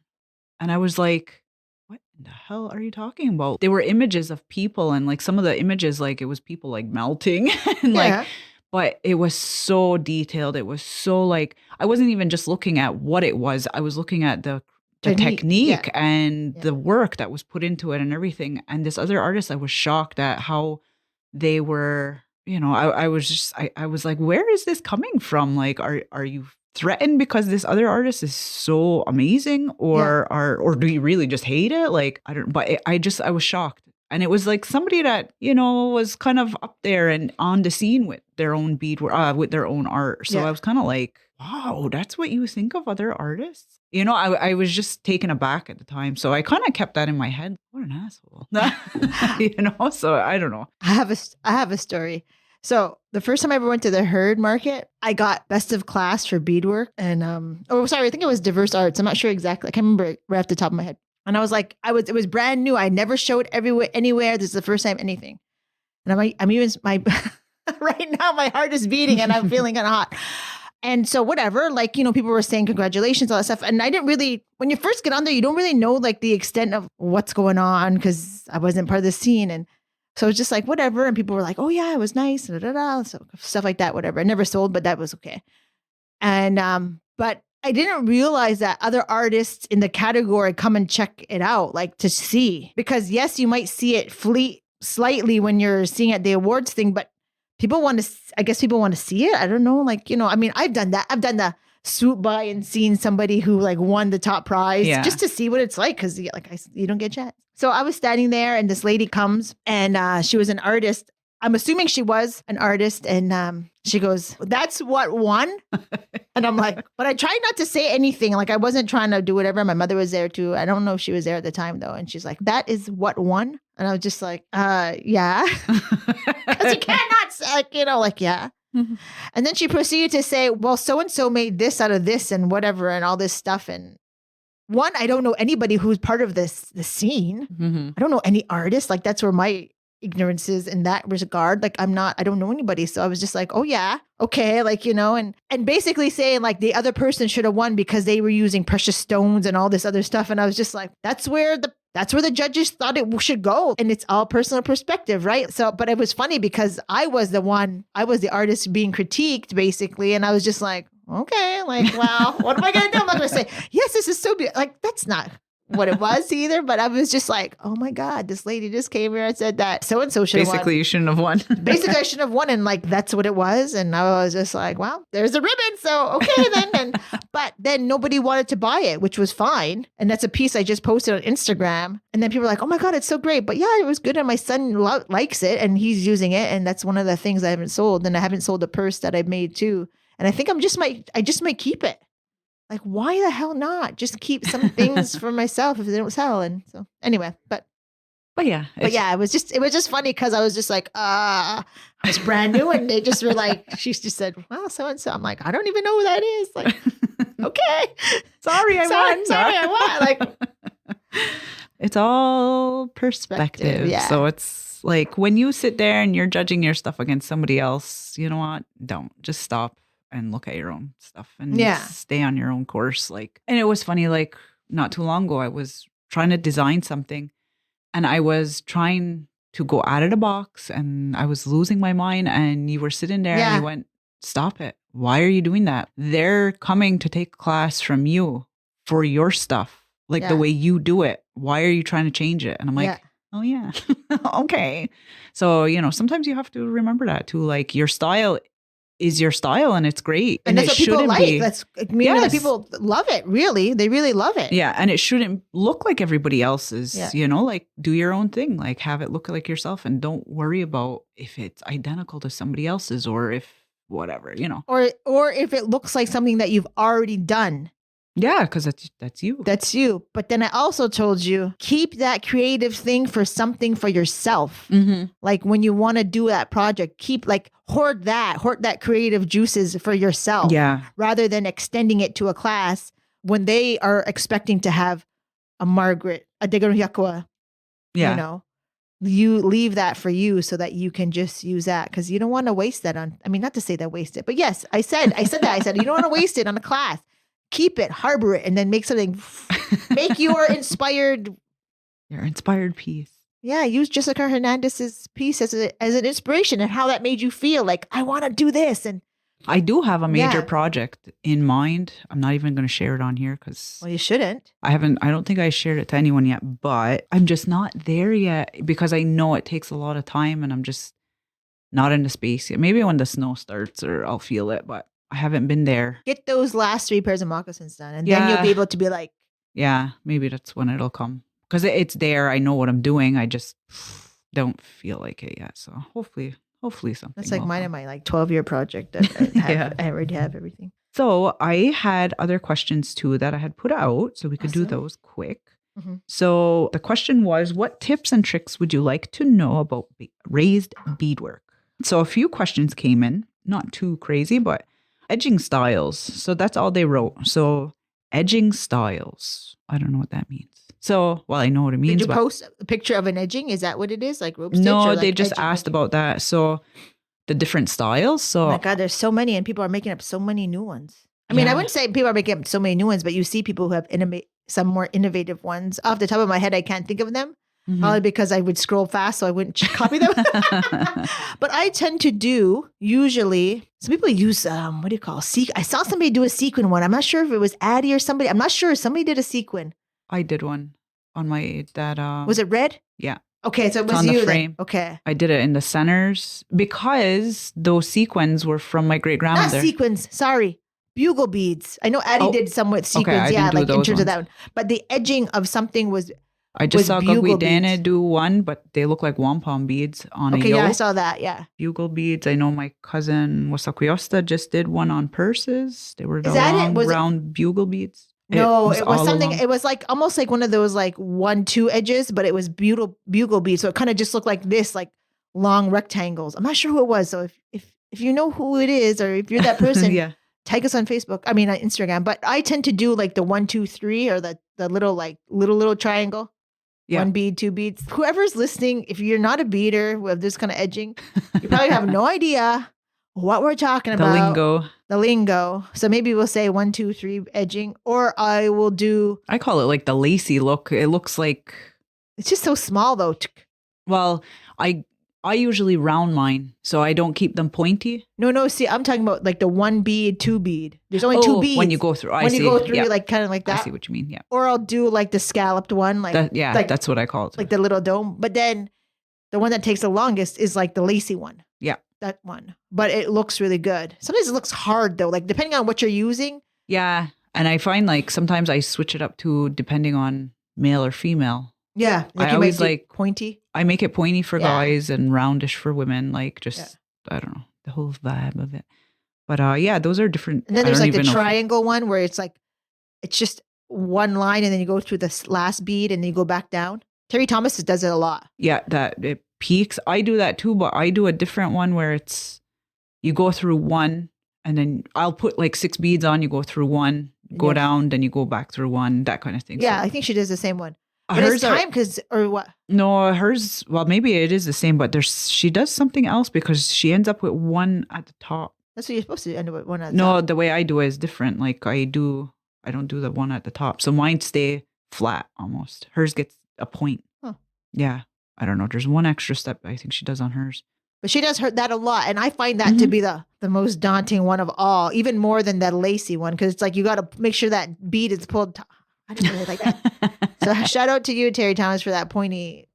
And I was like, what the hell are you talking about? There were images of people, and like some of the images, like it was people like melting and like, but it was so detailed. It was so like, I wasn't even just looking at what it was. I was looking at the technique and the work that was put into it and everything. And this other artist, I was shocked at how they were, you know, I was like, where is this coming from? Like, are you threatened because this other artist is so amazing, or do you really just hate it? Like, I don't, but I was shocked. And it was like somebody that, you know, was kind of up there and on the scene with their own with their own art. So I was kind of like, wow, that's what you think of other artists? You know, I was just taken aback at the time. So I kind of kept that in my head. What an asshole. You know, so I don't know. I have a story. So the first time I ever went to the Herd Market, I got best of class for beadwork. And, I think it was diverse arts. I'm not sure exactly. I can't remember right off the top of my head. And I was like, it was brand new. I never showed anywhere. This is the first time anything. And I'm even right now my heart is beating and I'm feeling kind of hot. And so whatever, like, people were saying congratulations, all that stuff. And I didn't really, when you first get on there, you don't really know like the extent of what's going on because I wasn't part of the scene. And so it was just like, whatever. And people were like, oh yeah, it was nice. So stuff like that, whatever. I never sold, but that was okay. And, but I didn't realize that other artists in the category come and check it out, like to see, because yes, you might see it fleet slightly when you're seeing at the awards thing, but people want to see it. I don't know. Like, I've done that. I've done the swoop by and seen somebody who like won the top prize just to see what it's like. Cause you don't get a chance. So I was standing there and this lady comes and she was an artist. I'm assuming she was an artist. And she goes, that's what won. And I'm like, but I tried not to say anything. Like I wasn't trying to do whatever. My mother was there too. I don't know if she was there at the time though. And she's like, that is what won. And I was just like, yeah. Because you cannot, yeah. Mm-hmm. And then she proceeded to say, well, so-and-so made this out of this and whatever and all this stuff. And one, I don't know anybody who's part of the scene. Mm-hmm. I don't know any artist. Like that's where my ignorance is in that regard. Like I don't know anybody. So I was just like, oh yeah, okay. Like, and basically saying like the other person should have won because they were using precious stones and all this other stuff. And I was just like, that's where the judges thought it should go. And it's all personal perspective, right? So, but it was funny because I was the artist being critiqued basically. And I was just like, okay, like, wow, what am I going to do? I'm not going to say, yes, this is so beautiful. Like, that's not what it was either. But I was just like, oh my God, this lady just came here and said that so-and-so should have won. Basically, you shouldn't have won. Basically, I shouldn't have won. And like, that's what it was. And I was just like, well, there's a ribbon. So, okay then. But then nobody wanted to buy it, which was fine. And that's a piece I just posted on Instagram. And then people were like, oh my God, it's so great. But yeah, it was good. And my son likes it and he's using it. And that's one of the things I haven't sold. And I haven't sold a purse that I made too. And I think I just might keep it. Like, why the hell not? Just keep some things for myself if they don't sell. And so anyway, but yeah, it was just funny because I was just like, I was brand new and they just were like, she just said, well, so-and-so. I'm like, I don't even know who that is. Like, okay. Sorry, I won. Sorry, I won. Like, it's all perspective. Yeah. So it's like when you sit there and you're judging your stuff against somebody else, you know what? Don't. Just stop and look at your own stuff and stay on your own course. Like, and it was funny, like not too long ago, I was trying to design something and I was trying to go out of the box and I was losing my mind and you were sitting there and you went, stop it. Why are you doing that? They're coming to take a class from you for your stuff, like the way you do it. Why are you trying to change it? And I'm like, oh yeah, okay. So, sometimes you have to remember that too. Like your style is your style and it's great. And that's what people like. That's that people love it. Really. They really love it. Yeah. And it shouldn't look like everybody else's, like do your own thing, like have it look like yourself and don't worry about if it's identical to somebody else's or if whatever, or if it looks like something that you've already done. Yeah, because that's you. That's you. But then I also told you, keep that creative thing for something for yourself. Mm-hmm. Like when you want to do that project, hoard that creative juices for yourself. Yeah. Rather than extending it to a class when they are expecting to have a Margaret, a Degaruhyakwa. Yeah. You leave that for you so that you can just use that because you don't want to waste that on, not to say that waste it, but yes, I said that. I said, you don't want to waste it on a class. Keep it, harbor it, and then make your inspired piece. Yeah, use Jessica Hernandez's piece as an inspiration and how that made you feel. Like, I want to do this. And I do have a major project in mind. I'm not even going to share it on here because... Well, you shouldn't. I don't think I shared it to anyone yet, but I'm just not there yet because I know it takes a lot of time and I'm just not in the space yet. Maybe when the snow starts or I'll feel it, but I haven't been there. Get those last 3 pairs of moccasins done and then you'll be able to be like... Yeah, maybe that's when it'll come. Because it's there. I know what I'm doing. I just don't feel like it yet. So hopefully something. That's like mine and my 12-year project. I already have everything. So I had other questions too that I had put out. So we could do those quick. Mm-hmm. So the question was, what tips and tricks would you like to know about raised beadwork? So a few questions came in. Not too crazy, but edging styles. So that's all they wrote. So edging styles. I don't know what that means. So, well, I know what it means. Did you but post a picture of an edging? Is that what it is? Like rope stitch? no, or they like just edging, asked edging? about that. So the different styles. So Oh my God, there's so many, and people are making up so many new ones. I mean, I Yeah. wouldn't say people are making up so many new ones, but you see people who have some more innovative ones. Off the top of my head, I can't think of them. Mhm. Probably because I would scroll fast, so I wouldn't copy them. But I tend to do usually. Some people use what do you call I saw somebody do a sequin one. I'm not sure if it was Addie or somebody. I'm not sure. Somebody did a sequin. I did one on my that. Was it red? Yeah. Okay, so it It's was on the you then. frame. Okay. I did it in the centers because those sequins were from my great Not grandmother. sequins. Sorry. Bugle beads. I know Addie Oh, did some with sequins. I Yeah, didn't do like in those terms of ones. that one. But the edging of something was I just saw bugle Gugui Dana beads. do one, but they look like wampum beads on okay. a yoke. Yeah, I saw that. Yeah. Bugle beads. I know my cousin Wasakuyosta just did one on purses. They were the Is that it? long, Was it- round bugle beads. No, it was all something. along. It was like almost like one of those like 1-2 edges, but it was bugle beads. So it kind of just looked like this, like long rectangles. I'm not sure who it was. So if you know who it is, or if you're that person, yeah. tag us on Facebook. I mean, on Instagram. But I tend to do like the 1, 2, 3, or the little like little triangle. Yeah. 1 bead, 2 beads. Whoever's listening, if you're not a beader with this kind of edging, you probably have no idea what we're talking The about. lingo. The lingo. So maybe we'll say 1, 2, 3 edging, or I will do. I call it like the lacy look. It looks like, It's just so small though. well, I usually round mine, so I don't keep them pointy. No. See, I'm talking about like the 1 bead, 2 bead. There's only 2 beads. When you go through. I when see. you go through, Yeah. like kind of like I that. see what you mean. Yeah. Or I'll do like the scalloped one, like like, That's what I call it. like the little dome. But then the one that takes the longest is like the lacy one. Yeah. That one. But it looks really good. Sometimes it looks hard though, like depending on what you're using. Yeah. And I find like sometimes I switch it up to depending on male or female. Yeah. I you always might do like pointy. I make it pointy for Yeah. guys and roundish for women, like just I don't know, the whole vibe of it. But yeah, those are different. And then I there's don't like the even know if- triangle one where it's like, it's just one line and then you go through this last bead and then you go back down. Terry Thomas does it a lot. Yeah, that it peaks. I do that too, but I do a different one where it's you go through one and then I'll put like 6 beads on, you go through one, go Yeah. down, then you go back through one, that kind of thing. Yeah, So, I think she does the same one. But hers it's are- time because, or what? No, hers, well, maybe it is the same, but she does something else because she ends up with one at the top. That's what you're supposed to end up with one at the No, top. the way I do it is different. Like I don't do the one at the top. So mine stay flat almost. Hers gets a point. Huh. Yeah. I don't know. There's one extra step I think she does on hers. But she does that a lot. And I find that to be the most daunting one of all, even more than that lacy one. Because it's like you got to make sure that bead is pulled. I don't really like that. So shout out to you, Terry Thomas, for that pointy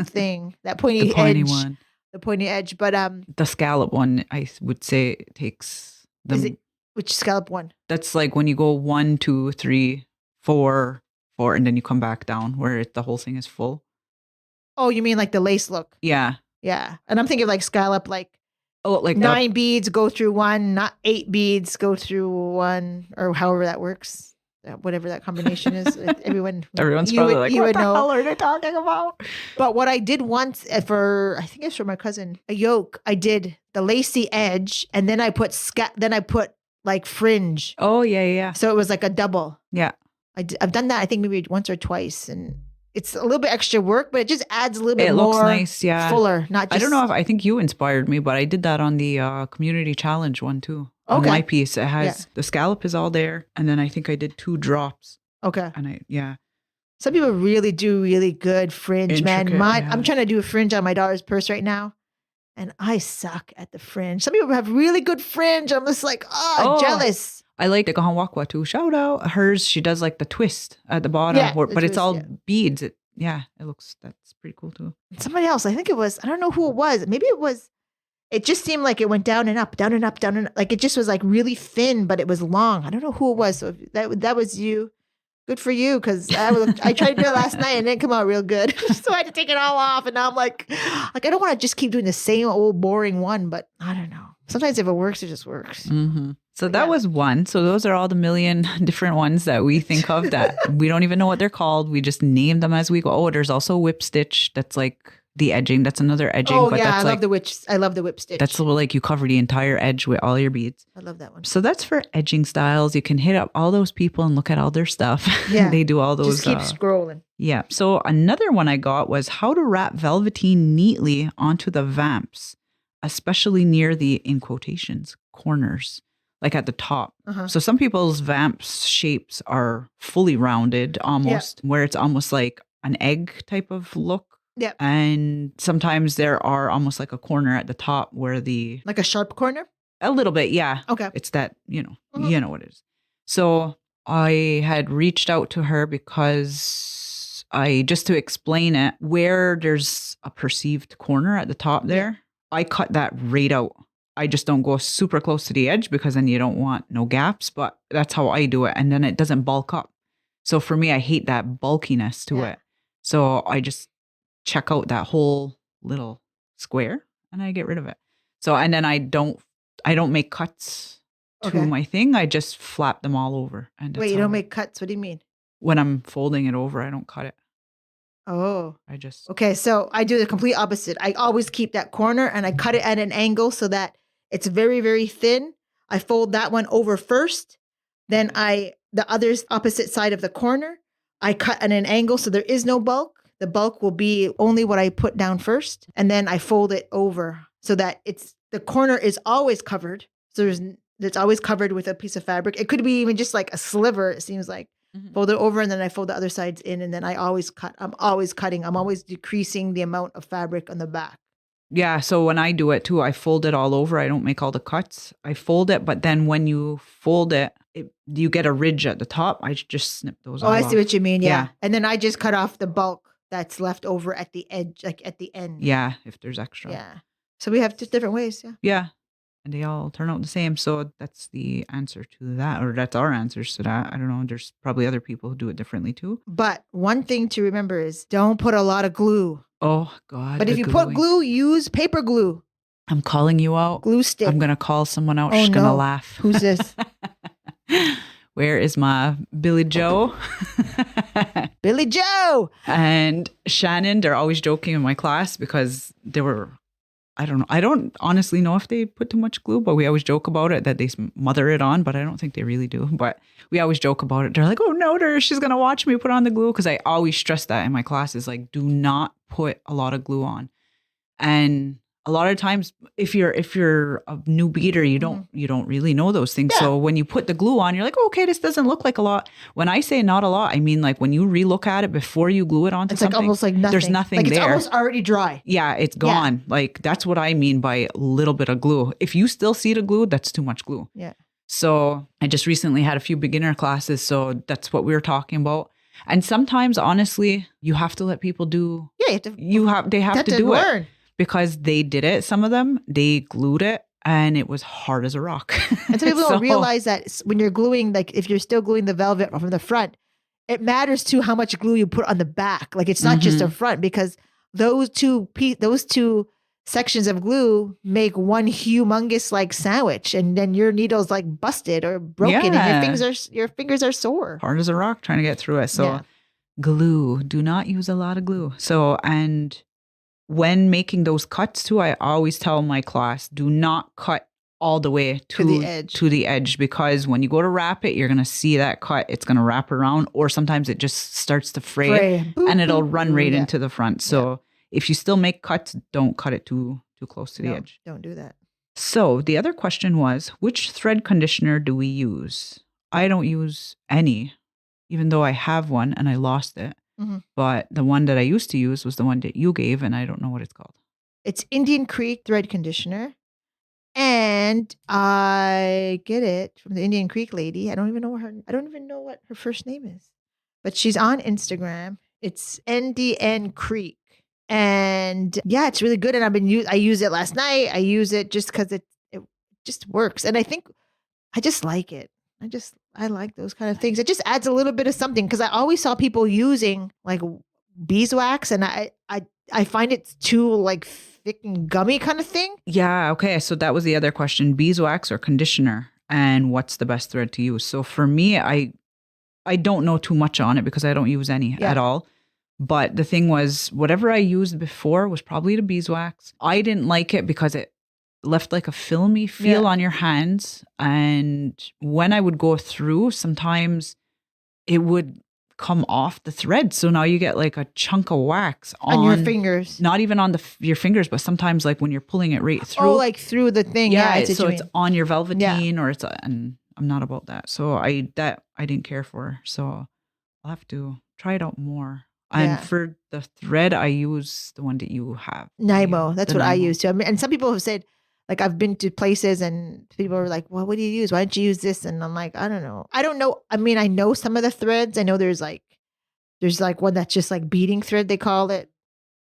thing, that pointy, The pointy edge, one. the pointy edge. But The scallop one, I would say takes the. which scallop one? That's like when you go 1, 2, 3, 4, and then you come back down where the whole thing is full. Oh, you mean like the lace look? Yeah. Yeah. And I'm thinking of like scallop, like Oh, like 9 beads go through one, not 8 beads go through one, or however that works. Whatever that combination is. Everyone's probably like, what the hell are they talking about? But what I did once for, I think it's for my cousin, a yoke, I did the lacy edge and then I put like fringe. Oh, yeah. So it was like a double. Yeah. I've done that, I think maybe once or twice. And it's a little bit extra work, but it just adds a little bit It more looks nice, yeah. fuller. Not just, I don't know if I think you inspired me, but I did that on the community challenge one too. On Okay. my piece, it has the scallop is all there, and then I think I did 2 drops, Okay. and Some people really do really good fringe, man. Intricate, yeah. I'm trying to do a fringe on my daughter's purse right now, and I suck at the fringe. Some people have really good fringe. I'm just like, jealous. I like the Gahanwakwa too. Shout out hers. She does like the twist at the bottom, Yeah, the but it's twist, all yeah. beads. That's pretty cool too. Somebody else, I think it was, I don't know who it was. Maybe it just seemed like it went down and up, down and up, down and up. Like it just was like really thin, but it was long. I don't know who it was. So if that was you. Good for you, because I tried to do it last night and it didn't come out real good. So I had to take it all off. And now I'm like I don't want to just keep doing the same old boring one, but I don't know. Sometimes if it works, it just works. Mm-hmm. So that was one. So those are all the million different ones that we think of that we don't even know what they're called. We just name them as we go. Oh, there's also whip stitch. That's like the edging. That's another edging. Oh but yeah, that's I love the whip stitch. That's like you cover the entire edge with all your beads. I love that one. So that's for edging styles. You can hit up all those people and look at all their stuff. Yeah. They do all those. Just keep scrolling. Yeah. So another one I got was how to wrap velveteen neatly onto the vamps, especially near the, in quotations, corners, like at the top. So some people's vamps shapes are fully rounded almost, where it's almost like an egg type of look. Yeah. And sometimes there are almost like a corner at the top where like a sharp corner? A little bit, yeah. Okay. It's that, you know what it is. So I had reached out to her because just to explain it, where there's a perceived corner at the top there, I cut that right out. I just don't go super close to the edge because then you don't want no gaps, but that's how I do it. And then it doesn't bulk up. So for me, I hate that bulkiness to it. So I just check out that whole little square and I get rid of it. So, and then I don't make cuts to my thing. I just flap them all over. And wait, you don't make cuts? What do you mean? When I'm folding it over, I don't cut it. Oh. I just. Okay, so I do the complete opposite. I always keep that corner and I cut it at an angle so that it's very, very thin. I fold that one over first. Then the other opposite side of the corner, I cut at an angle so there is no bulk. The bulk will be only what I put down first. And then I fold it over so that the corner is always covered. So it's always covered with a piece of fabric. It could be even just like a sliver, it seems like. Fold it over and then I fold the other sides in and then I always cut. I'm always cutting. I'm always decreasing the amount of fabric on the back. Yeah. So when I do it too, I fold it all over. I don't make all the cuts. I fold it. But then when you fold it, you get a ridge at the top. I just snip those off. Oh, I see what you mean. Yeah. And then I just cut off the bulk that's left over at the edge, like at the end. Yeah. If there's extra. Yeah. So we have just different ways. Yeah. Yeah. And they all turn out the same. So that's the answer to that, or that's our answers to that. I don't know. There's probably other people who do it differently too. But one thing to remember is don't put a lot of glue. Oh, God. But if you put glue, use paper glue. I'm calling you out. Glue stick. I'm going to call someone out. She's going to laugh. Who's this? Where is my Billy Joe? Billy Joe! And Shannon, they're always joking in my class because they were... I don't know. I don't honestly know if they put too much glue, but we always joke about it, that they smother it on, but I don't think they really do. But we always joke about it. They're like, oh no, she's going to watch me put on the glue. Because I always stress that in my classes, like, do not put a lot of glue on. And a lot of times, if you're a new beater, you don't really know those things. Yeah. So when you put the glue on, you're like, oh, okay, this doesn't look like a lot. When I say not a lot, I mean like when you relook at it before you glue it onto it's something, like almost like nothing. There's nothing like there. It's almost already dry. Yeah, it's gone. Yeah. Like that's what I mean by a little bit of glue. If you still see the glue, that's too much glue. Yeah. So I just recently had a few beginner classes, so that's what we were talking about. And sometimes, honestly, you have to let people do. Yeah, they have to do learn. It. Because they did it, some of them, they glued it and it was hard as a rock. And some people don't realize that when you're gluing, like if you're still gluing the velvet from the front, it matters too how much glue you put on the back. Like it's not just the front, because those two sections of glue make one humongous like sandwich, and then your needle's like busted or broken and your fingers are sore. Hard as a rock trying to get through it. So glue, do not use a lot of glue. So, and when making those cuts too, I always tell my class, do not cut all the way to the edge, because when you go to wrap it, you're going to see that cut. It's going to wrap around, or sometimes it just starts to fray. Boop, and it'll run right into the front. So if you still make cuts, don't cut it too close to the edge. Don't do that. So the other question was, which thread conditioner do we use? I don't use any, even though I have one and I lost it. Mm-hmm. But the one that I used to use was the one that you gave, and I don't know what it's called. It's Indian Creek thread conditioner. And I get it from the Indian Creek lady. I don't even know what her first name is. But she's on Instagram. It's NDN Creek. And yeah, it's really good. And I used it last night. I use it just because it just works. And I think I just like it. I like those kind of things. It just adds a little bit of something, because I always saw people using like beeswax, and I find it too like thick and gummy kind of thing. Yeah. Okay. So that was the other question: beeswax or conditioner, and what's the best thread to use? So for me, I don't know too much on it because I don't use any at all. But the thing was, whatever I used before was probably the beeswax. I didn't like it because it left like a filmy feel on your hands. And when I would go through, sometimes it would come off the thread. So now you get like a chunk of wax on your fingers. Not even on your fingers, but sometimes like when you're pulling it right through. Oh, like through the thing. Yeah, so it's on your velveteen or it's, and I'm not about that. So I didn't care for. So I'll have to try it out more. And for the thread, I use the one that you have. Nymo. That's what I use too. I mean, and some people have said, like, I've been to places and people are like, well, what do you use? Why don't you use this? And I'm like, I don't know. I don't know. I mean, I know some of the threads. I know there's like one that's just like beading thread, they call it.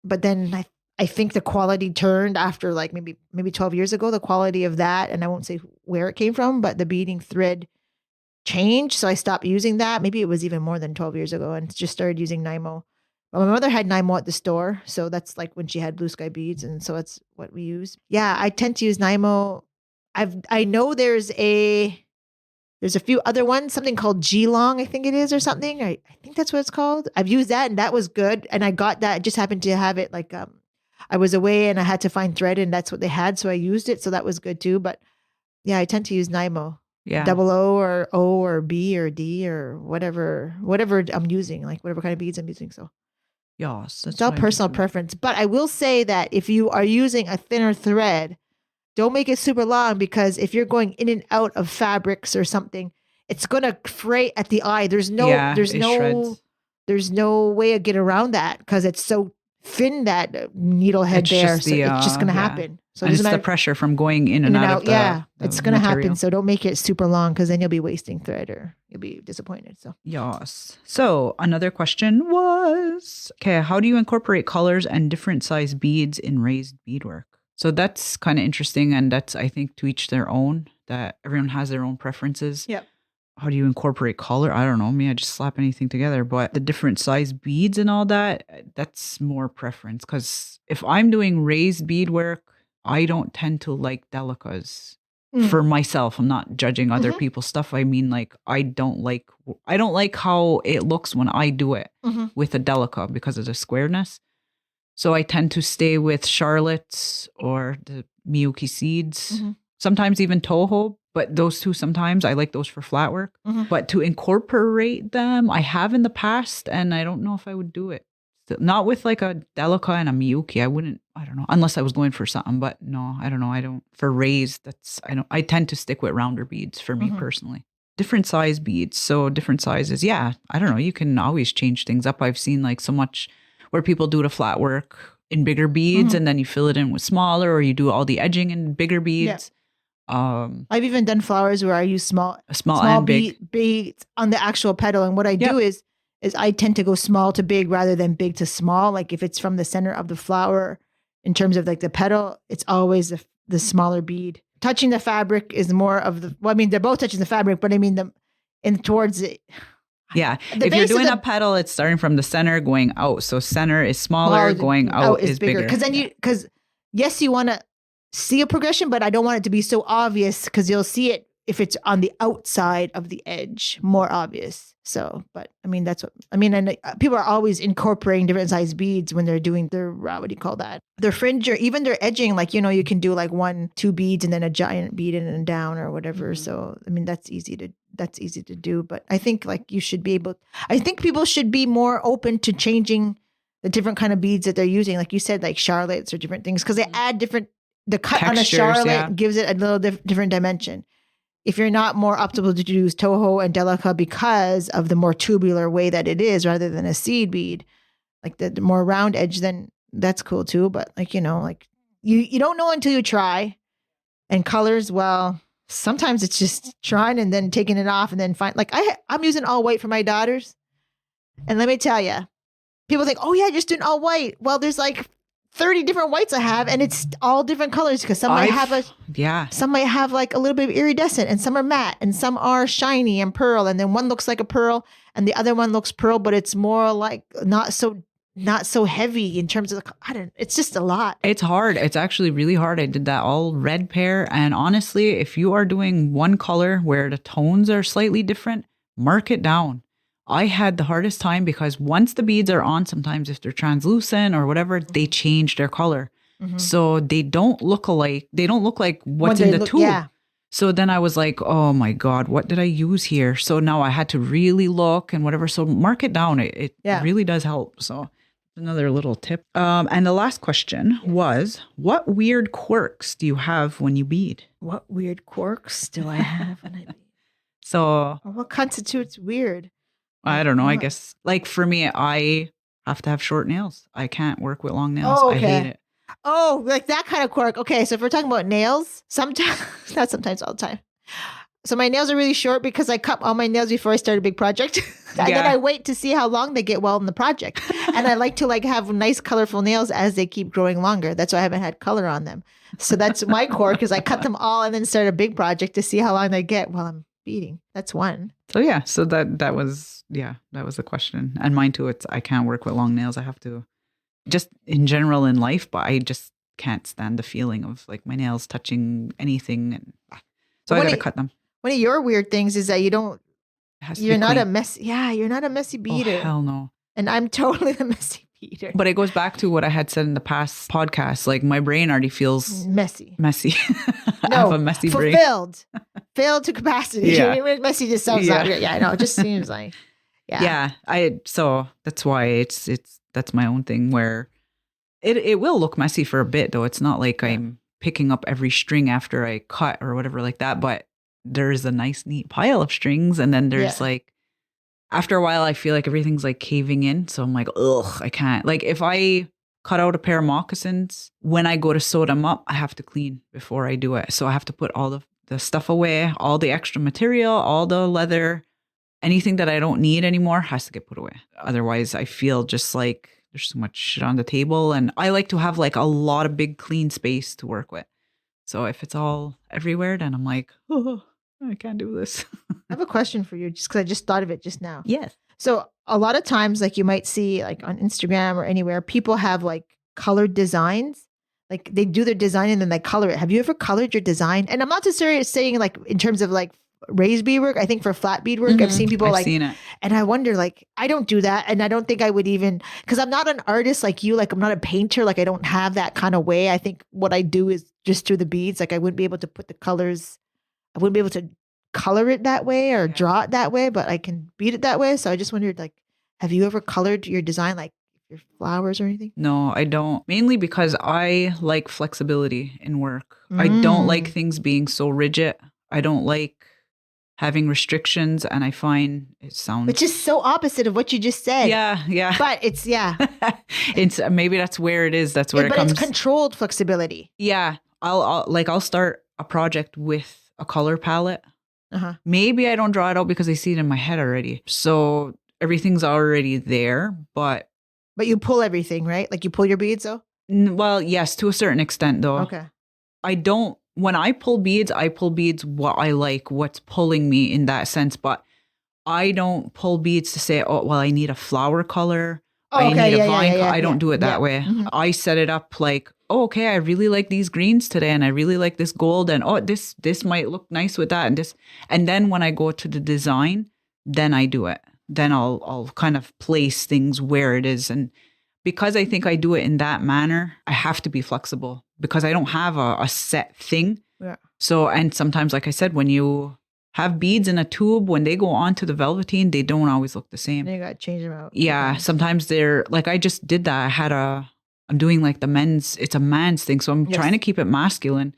But then I think the quality turned after like maybe 12 years ago, the quality of that. And I won't say where it came from, but the beading thread changed. So I stopped using that. Maybe it was even more than 12 years ago and just started using Nymo. Well, my mother had Nymo at the store. So that's like when she had Blue Sky beads. And so that's what we use. Yeah, I tend to use Nymo. I know there's a few other ones, something called G-Long, I think it is, or something. I think that's what it's called. I've used that and that was good. And I got that. I just happened to have it like, I was away and I had to find thread and that's what they had. So I used it. So that was good too. But yeah, I tend to use Nymo. Yeah. Double O or B or D or whatever I'm using, like whatever kind of beads I'm using. So yes, it's all personal preference. But I will say that if you are using a thinner thread, don't make it super long because if you're going in and out of fabrics or something, it's going to fray at the eye. There's no way to get around that because it's so thin, that needle head there. So it's just going to happen. So it's the pressure from going in and out of the it's going to happen. So don't make it super long because then you'll be wasting thread or you'll be disappointed. So yes. So another question was, okay, how do you incorporate colors and different size beads in raised beadwork? So that's kind of interesting. And that's, I think, to each their own, that everyone has their own preferences. Yep. How do you incorporate color? I don't know. Me, I just slap anything together. But the different size beads and all that, that's more preference. Because if I'm doing raised beadwork, I don't tend to like delicas for myself. I'm not judging other people's stuff. I mean, like, I don't like how it looks when I do it with a delica because of the squareness. So I tend to stay with Charlotte's or the Miyuki seeds, sometimes even Toho. But those two, sometimes I like those for flat work. But to incorporate them, I have in the past, and I don't know if I would do it. Not with like a Delica and a Miyuki. I don't know, unless I was going for something. But no, I don't know. For raised, I tend to stick with rounder beads for me personally. Different size beads. So different sizes. Yeah, I don't know. You can always change things up. I've seen like so much where people do the flat work in bigger beads and then you fill it in with smaller, or you do all the edging in bigger beads. I've even done flowers where I use small and big beads on the actual petal. And what I do is I tend to go small to big rather than big to small. Like if it's from the center of the flower, in terms of like the petal, it's always the smaller bead. Touching the fabric is more of they're both touching the fabric, but I mean towards it. Yeah. If you're doing a petal, it's starting from the center going out. So center is smaller, going out is bigger. Because yes, you want to see a progression, but I don't want it to be so obvious because you'll see it if it's on the outside of the edge, more obvious. So, but I mean, and people are always incorporating different size beads when they're doing their, what do you call that? Their fringe or even their edging, like, you can do like 2 beads and then a giant bead in and down or whatever. So, I mean, that's easy to do, but I think like I think people should be more open to changing the different kind of beads that they're using. Like you said, like Charlotte's or different things, because they add the cut textures, on a Charlotte gives it a little different dimension. If you're not more optimal to use Toho and Delica because of the more tubular way that it is rather than a seed bead, like the more round edge, then that's cool too. But like, you don't know until you try. And colors, well, sometimes it's just trying and then taking it off and then like I'm using all white for my daughters. And let me tell you, people think, oh yeah, just doing all white. Well, there's like 30 different whites I have, and it's all different colors because some might have like a little bit of iridescent, and some are matte, and some are shiny and pearl, and then one looks like a pearl, and the other one looks pearl, but it's more like not so heavy in terms of it's just a lot. It's hard. It's actually really hard. I did that all red pair, and honestly, if you are doing one color where the tones are slightly different, mark it down. I had the hardest time because once the beads are on, sometimes if they're translucent or whatever, they change their color. So they don't look alike. They don't look like what's in the tube. Yeah. So then I was like, oh my God, what did I use here? So now I had to really look and whatever. So mark it down. It really does help. So another little tip. And the last question was, what weird quirks do you have when you bead? What weird quirks do I have when I bead? So Or what constitutes weird? I don't know. I guess like for me, I have to have short nails. I can't work with long nails. Oh, okay. I hate it. Oh, like that kind of quirk. Okay, so if we're talking about nails, sometimes, not sometimes, all the time. So my nails are really short because I cut all my nails before I start a big project. And then I wait to see how long they get well in the project. And I like to have nice colorful nails as they keep growing longer. That's why I haven't had color on them. So that's my quirk is I cut them all and then start a big project to see how long they get while I'm beading. That's one. So yeah, so that was the question. And mine too, I can't work with long nails. I have to just in general in life, but I just can't stand the feeling of like my nails touching anything. And so I got to cut them. One of your weird things is that you're not a messy. Yeah, you're not a messy beader. Oh, hell no. And I'm totally the messy beader. But it goes back to what I had said in the past podcast. Like my brain already feels messy. I have a messy brain. Filled to capacity. Yeah. Messy just sounds out. Yeah, I know. It just seems like. Yeah. So that's why that's my own thing where it will look messy for a bit though. It's not like I'm picking up every string after I cut or whatever like that, but there's a nice neat pile of strings and then there's like after a while I feel like everything's like caving in. So I'm like, ugh, I can't. Like if I cut out a pair of moccasins, when I go to sew them up, I have to clean before I do it. So I have to put all the stuff away, all the extra material, all the leather, anything that I don't need anymore has to get put away. Otherwise I feel just like there's so much shit on the table. And I like to have like a lot of big clean space to work with. So if it's all everywhere, then I'm like, oh, I can't do this. I have a question for you just because I just thought of it just now. Yes. So a lot of times, like you might see like on Instagram or anywhere, people have like colored designs. Like they do their design and then they color it. Have you ever colored your design? And I'm not necessarily saying like in terms of like raised beadwork. I think for flat beadwork, I've seen people I've seen it. And I wonder like, I don't do that. And I don't think I would even, because I'm not an artist like you, like I'm not a painter. Like I don't have that kind of way. I think what I do is just through the beads. Like I wouldn't be able to put the colors. I wouldn't be able to color it that way or draw it that way, but I can bead it that way. So I just wondered like, have you ever colored your design, like your flowers or anything? No, I don't. Mainly because I like flexibility in work. I don't like things being so rigid. I don't like having restrictions, and I find it sounds... Which is so opposite of what you just said. Yeah. But it's, it's maybe that's where it is. That's where it comes. But it's controlled flexibility. Yeah. I'll start a project with a color palette. Maybe I don't draw it out because I see it in my head already. So everything's already there, but... But you pull everything, right? Like you pull your beads though? Well, yes, to a certain extent though. Okay. When I pull beads what I like, what's pulling me in that sense. But I don't pull beads to say, oh, well, I need a flower color. I need a vine color. I don't do it that way. I set it up like, oh, okay, I really like these greens today and I really like this gold and oh, this might look nice with that and this. And then when I go to the design, then I do it. Then I'll kind of place things where it is. And because I think I do it in that manner, I have to be flexible because I don't have a set thing. Yeah. So, and sometimes, like I said, when you have beads in a tube, when they go onto the velveteen, they don't always look the same. And you got to change them out. Yeah. Sometimes they're like, I just did that. I'm doing like it's a man's thing. So I'm trying to keep it masculine.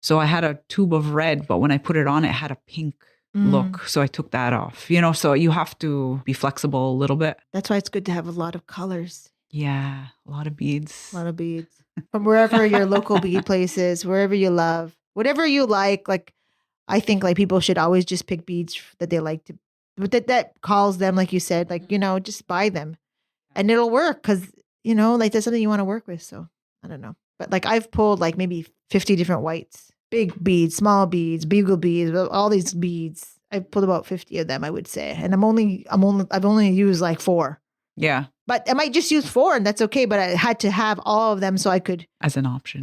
So I had a tube of red, but when I put it on, it had a pink look. So I took that off, so you have to be flexible a little bit. That's why it's good to have a lot of colors. Yeah. A lot of beads. A lot of beads. From wherever your local bead place is, wherever you love, whatever you like I think like people should always just pick beads that they like to, but that calls them, like you said, like, just buy them and it'll work. Cause like that's something you want to work with. So I don't know, but like I've pulled like maybe 50 different whites, big beads, small beads, bugle beads, all these beads. I've pulled about 50 of them, I would say. And I've only used like 4. Yeah. But I might just use 4 and that's okay. But I had to have all of them so I could As an option.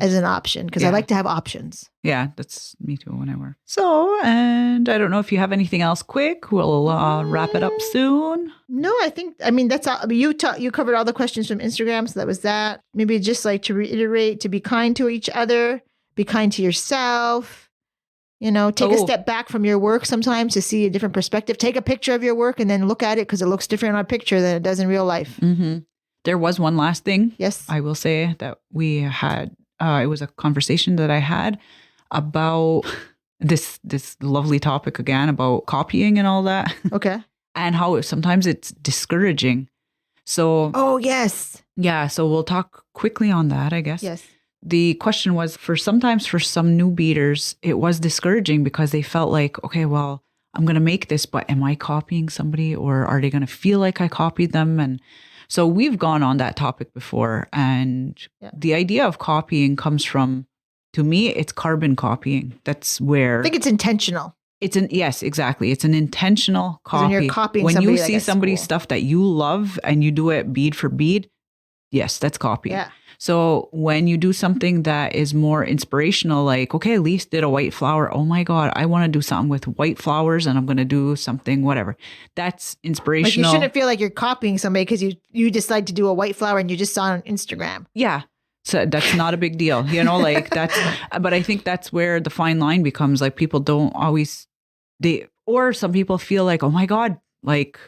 Because I like to have options. Yeah, that's me too when I work. So, and I don't know if you have anything else quick. We'll wrap it up soon. No, that's all. You covered all the questions from Instagram. So that was that. Maybe just like to reiterate, to be kind to each other, be kind to yourself. Take a step back from your work sometimes to see a different perspective. Take a picture of your work and then look at it because it looks different on a picture than it does in real life. Mm-hmm. There was one last thing. Yes. I will say that we had, it was a conversation that I had about this lovely topic again about copying and all that. Okay. And how sometimes it's discouraging. So. Oh, yes. Yeah. So we'll talk quickly on that, I guess. Yes. The question was for some new beaders, it was discouraging because they felt like, okay, well, I'm going to make this, but am I copying somebody or are they going to feel like I copied them? And so we've gone on that topic before. And the idea of copying comes from, to me, it's carbon copying. That's where I think it's intentional. Yes, exactly. It's an intentional copy. When you're copying when somebody you see somebody's stuff that you love and you do it bead for bead, yes, that's copying. Yeah. So when you do something that is more inspirational, like, okay, Leith did a white flower. Oh my God, I want to do something with white flowers and I'm going to do something, whatever. That's inspirational. Like you shouldn't feel like you're copying somebody because you decide to do a white flower and you just saw it on Instagram. Yeah. So that's not a big deal, but I think that's where the fine line becomes like people don't always, or some people feel like, oh my God, like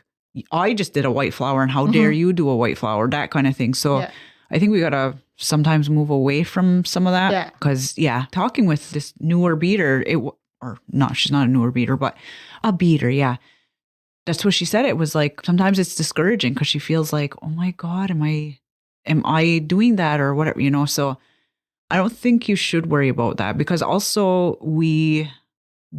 I just did a white flower and how dare you do a white flower, that kind of thing. So I think we got to sometimes move away from some of that because talking with this newer beader, she's not a newer beader, but a beader. Yeah. That's what she said. It was like, sometimes it's discouraging because she feels like, oh my God, am I doing that or whatever, so I don't think you should worry about that because also we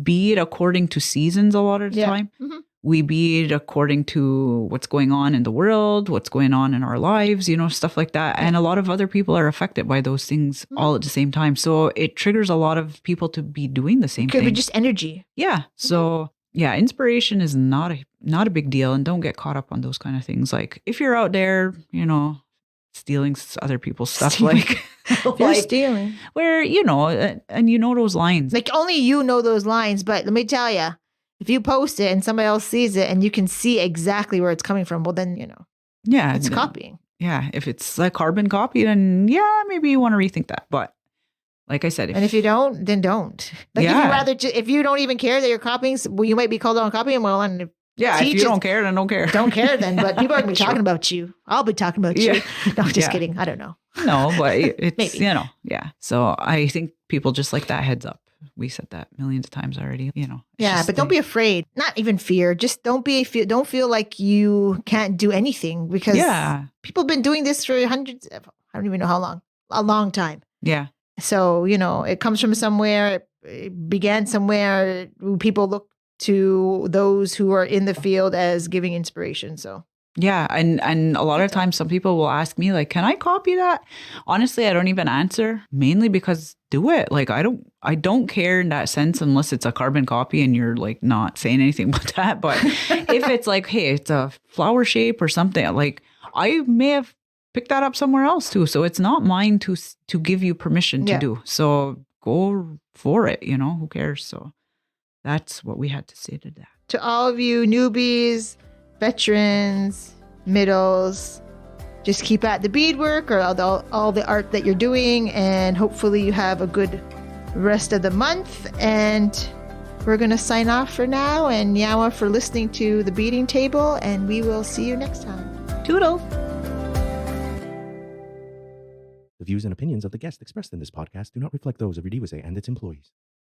bead according to seasons a lot of the time. Mm-hmm. We bead according to what's going on in the world, what's going on in our lives, stuff like that. And a lot of other people are affected by those things all at the same time. So it triggers a lot of people to be doing the same thing. Could be just energy. Yeah. So inspiration is not a big deal. And don't get caught up on those kind of things. Like if you're out there, stealing other people's stuff, you're stealing. Where, and those lines. Like only you know those lines. But let me tell you, if you post it and somebody else sees it and you can see exactly where it's coming from, well, then, it's copying. Yeah. If it's a carbon copy, then maybe you want to rethink that. But like I said, if you don't, then don't. Like if you don't even care that you're copying, well, you might be called on copying. Well, and if you don't care, then don't care. Don't care then. But people are going to be talking about you. I'll be talking about you. No, just kidding. I don't know. No, but it's, So I think people just like that heads up. We said that millions of times already, but don't be afraid. Not even fear. Just don't feel like you can't do anything because people have been doing this for hundreds of, I don't even know how long, a long time. Yeah. So, it comes from somewhere, it began somewhere. People look to those who are in the field as giving inspiration. So. Yeah. And a lot of times some people will ask me like, can I copy that? Honestly, I don't even answer mainly because do it. Like, I don't care in that sense unless it's a carbon copy and you're like not saying anything about that. But if it's like, hey, it's a flower shape or something, like I may have picked that up somewhere else too. So it's not mine to give you permission to do. So go for it, who cares? So that's what we had to say to that. To all of you newbies, veterans, middles, just keep at the beadwork or all the art that you're doing, and hopefully you have a good rest of the month. And we're going to sign off for now, and Yawa for listening to the Beading Table, and we will see you next time. Toodles! The views and opinions of the guests expressed in this podcast do not reflect those of wase and its employees.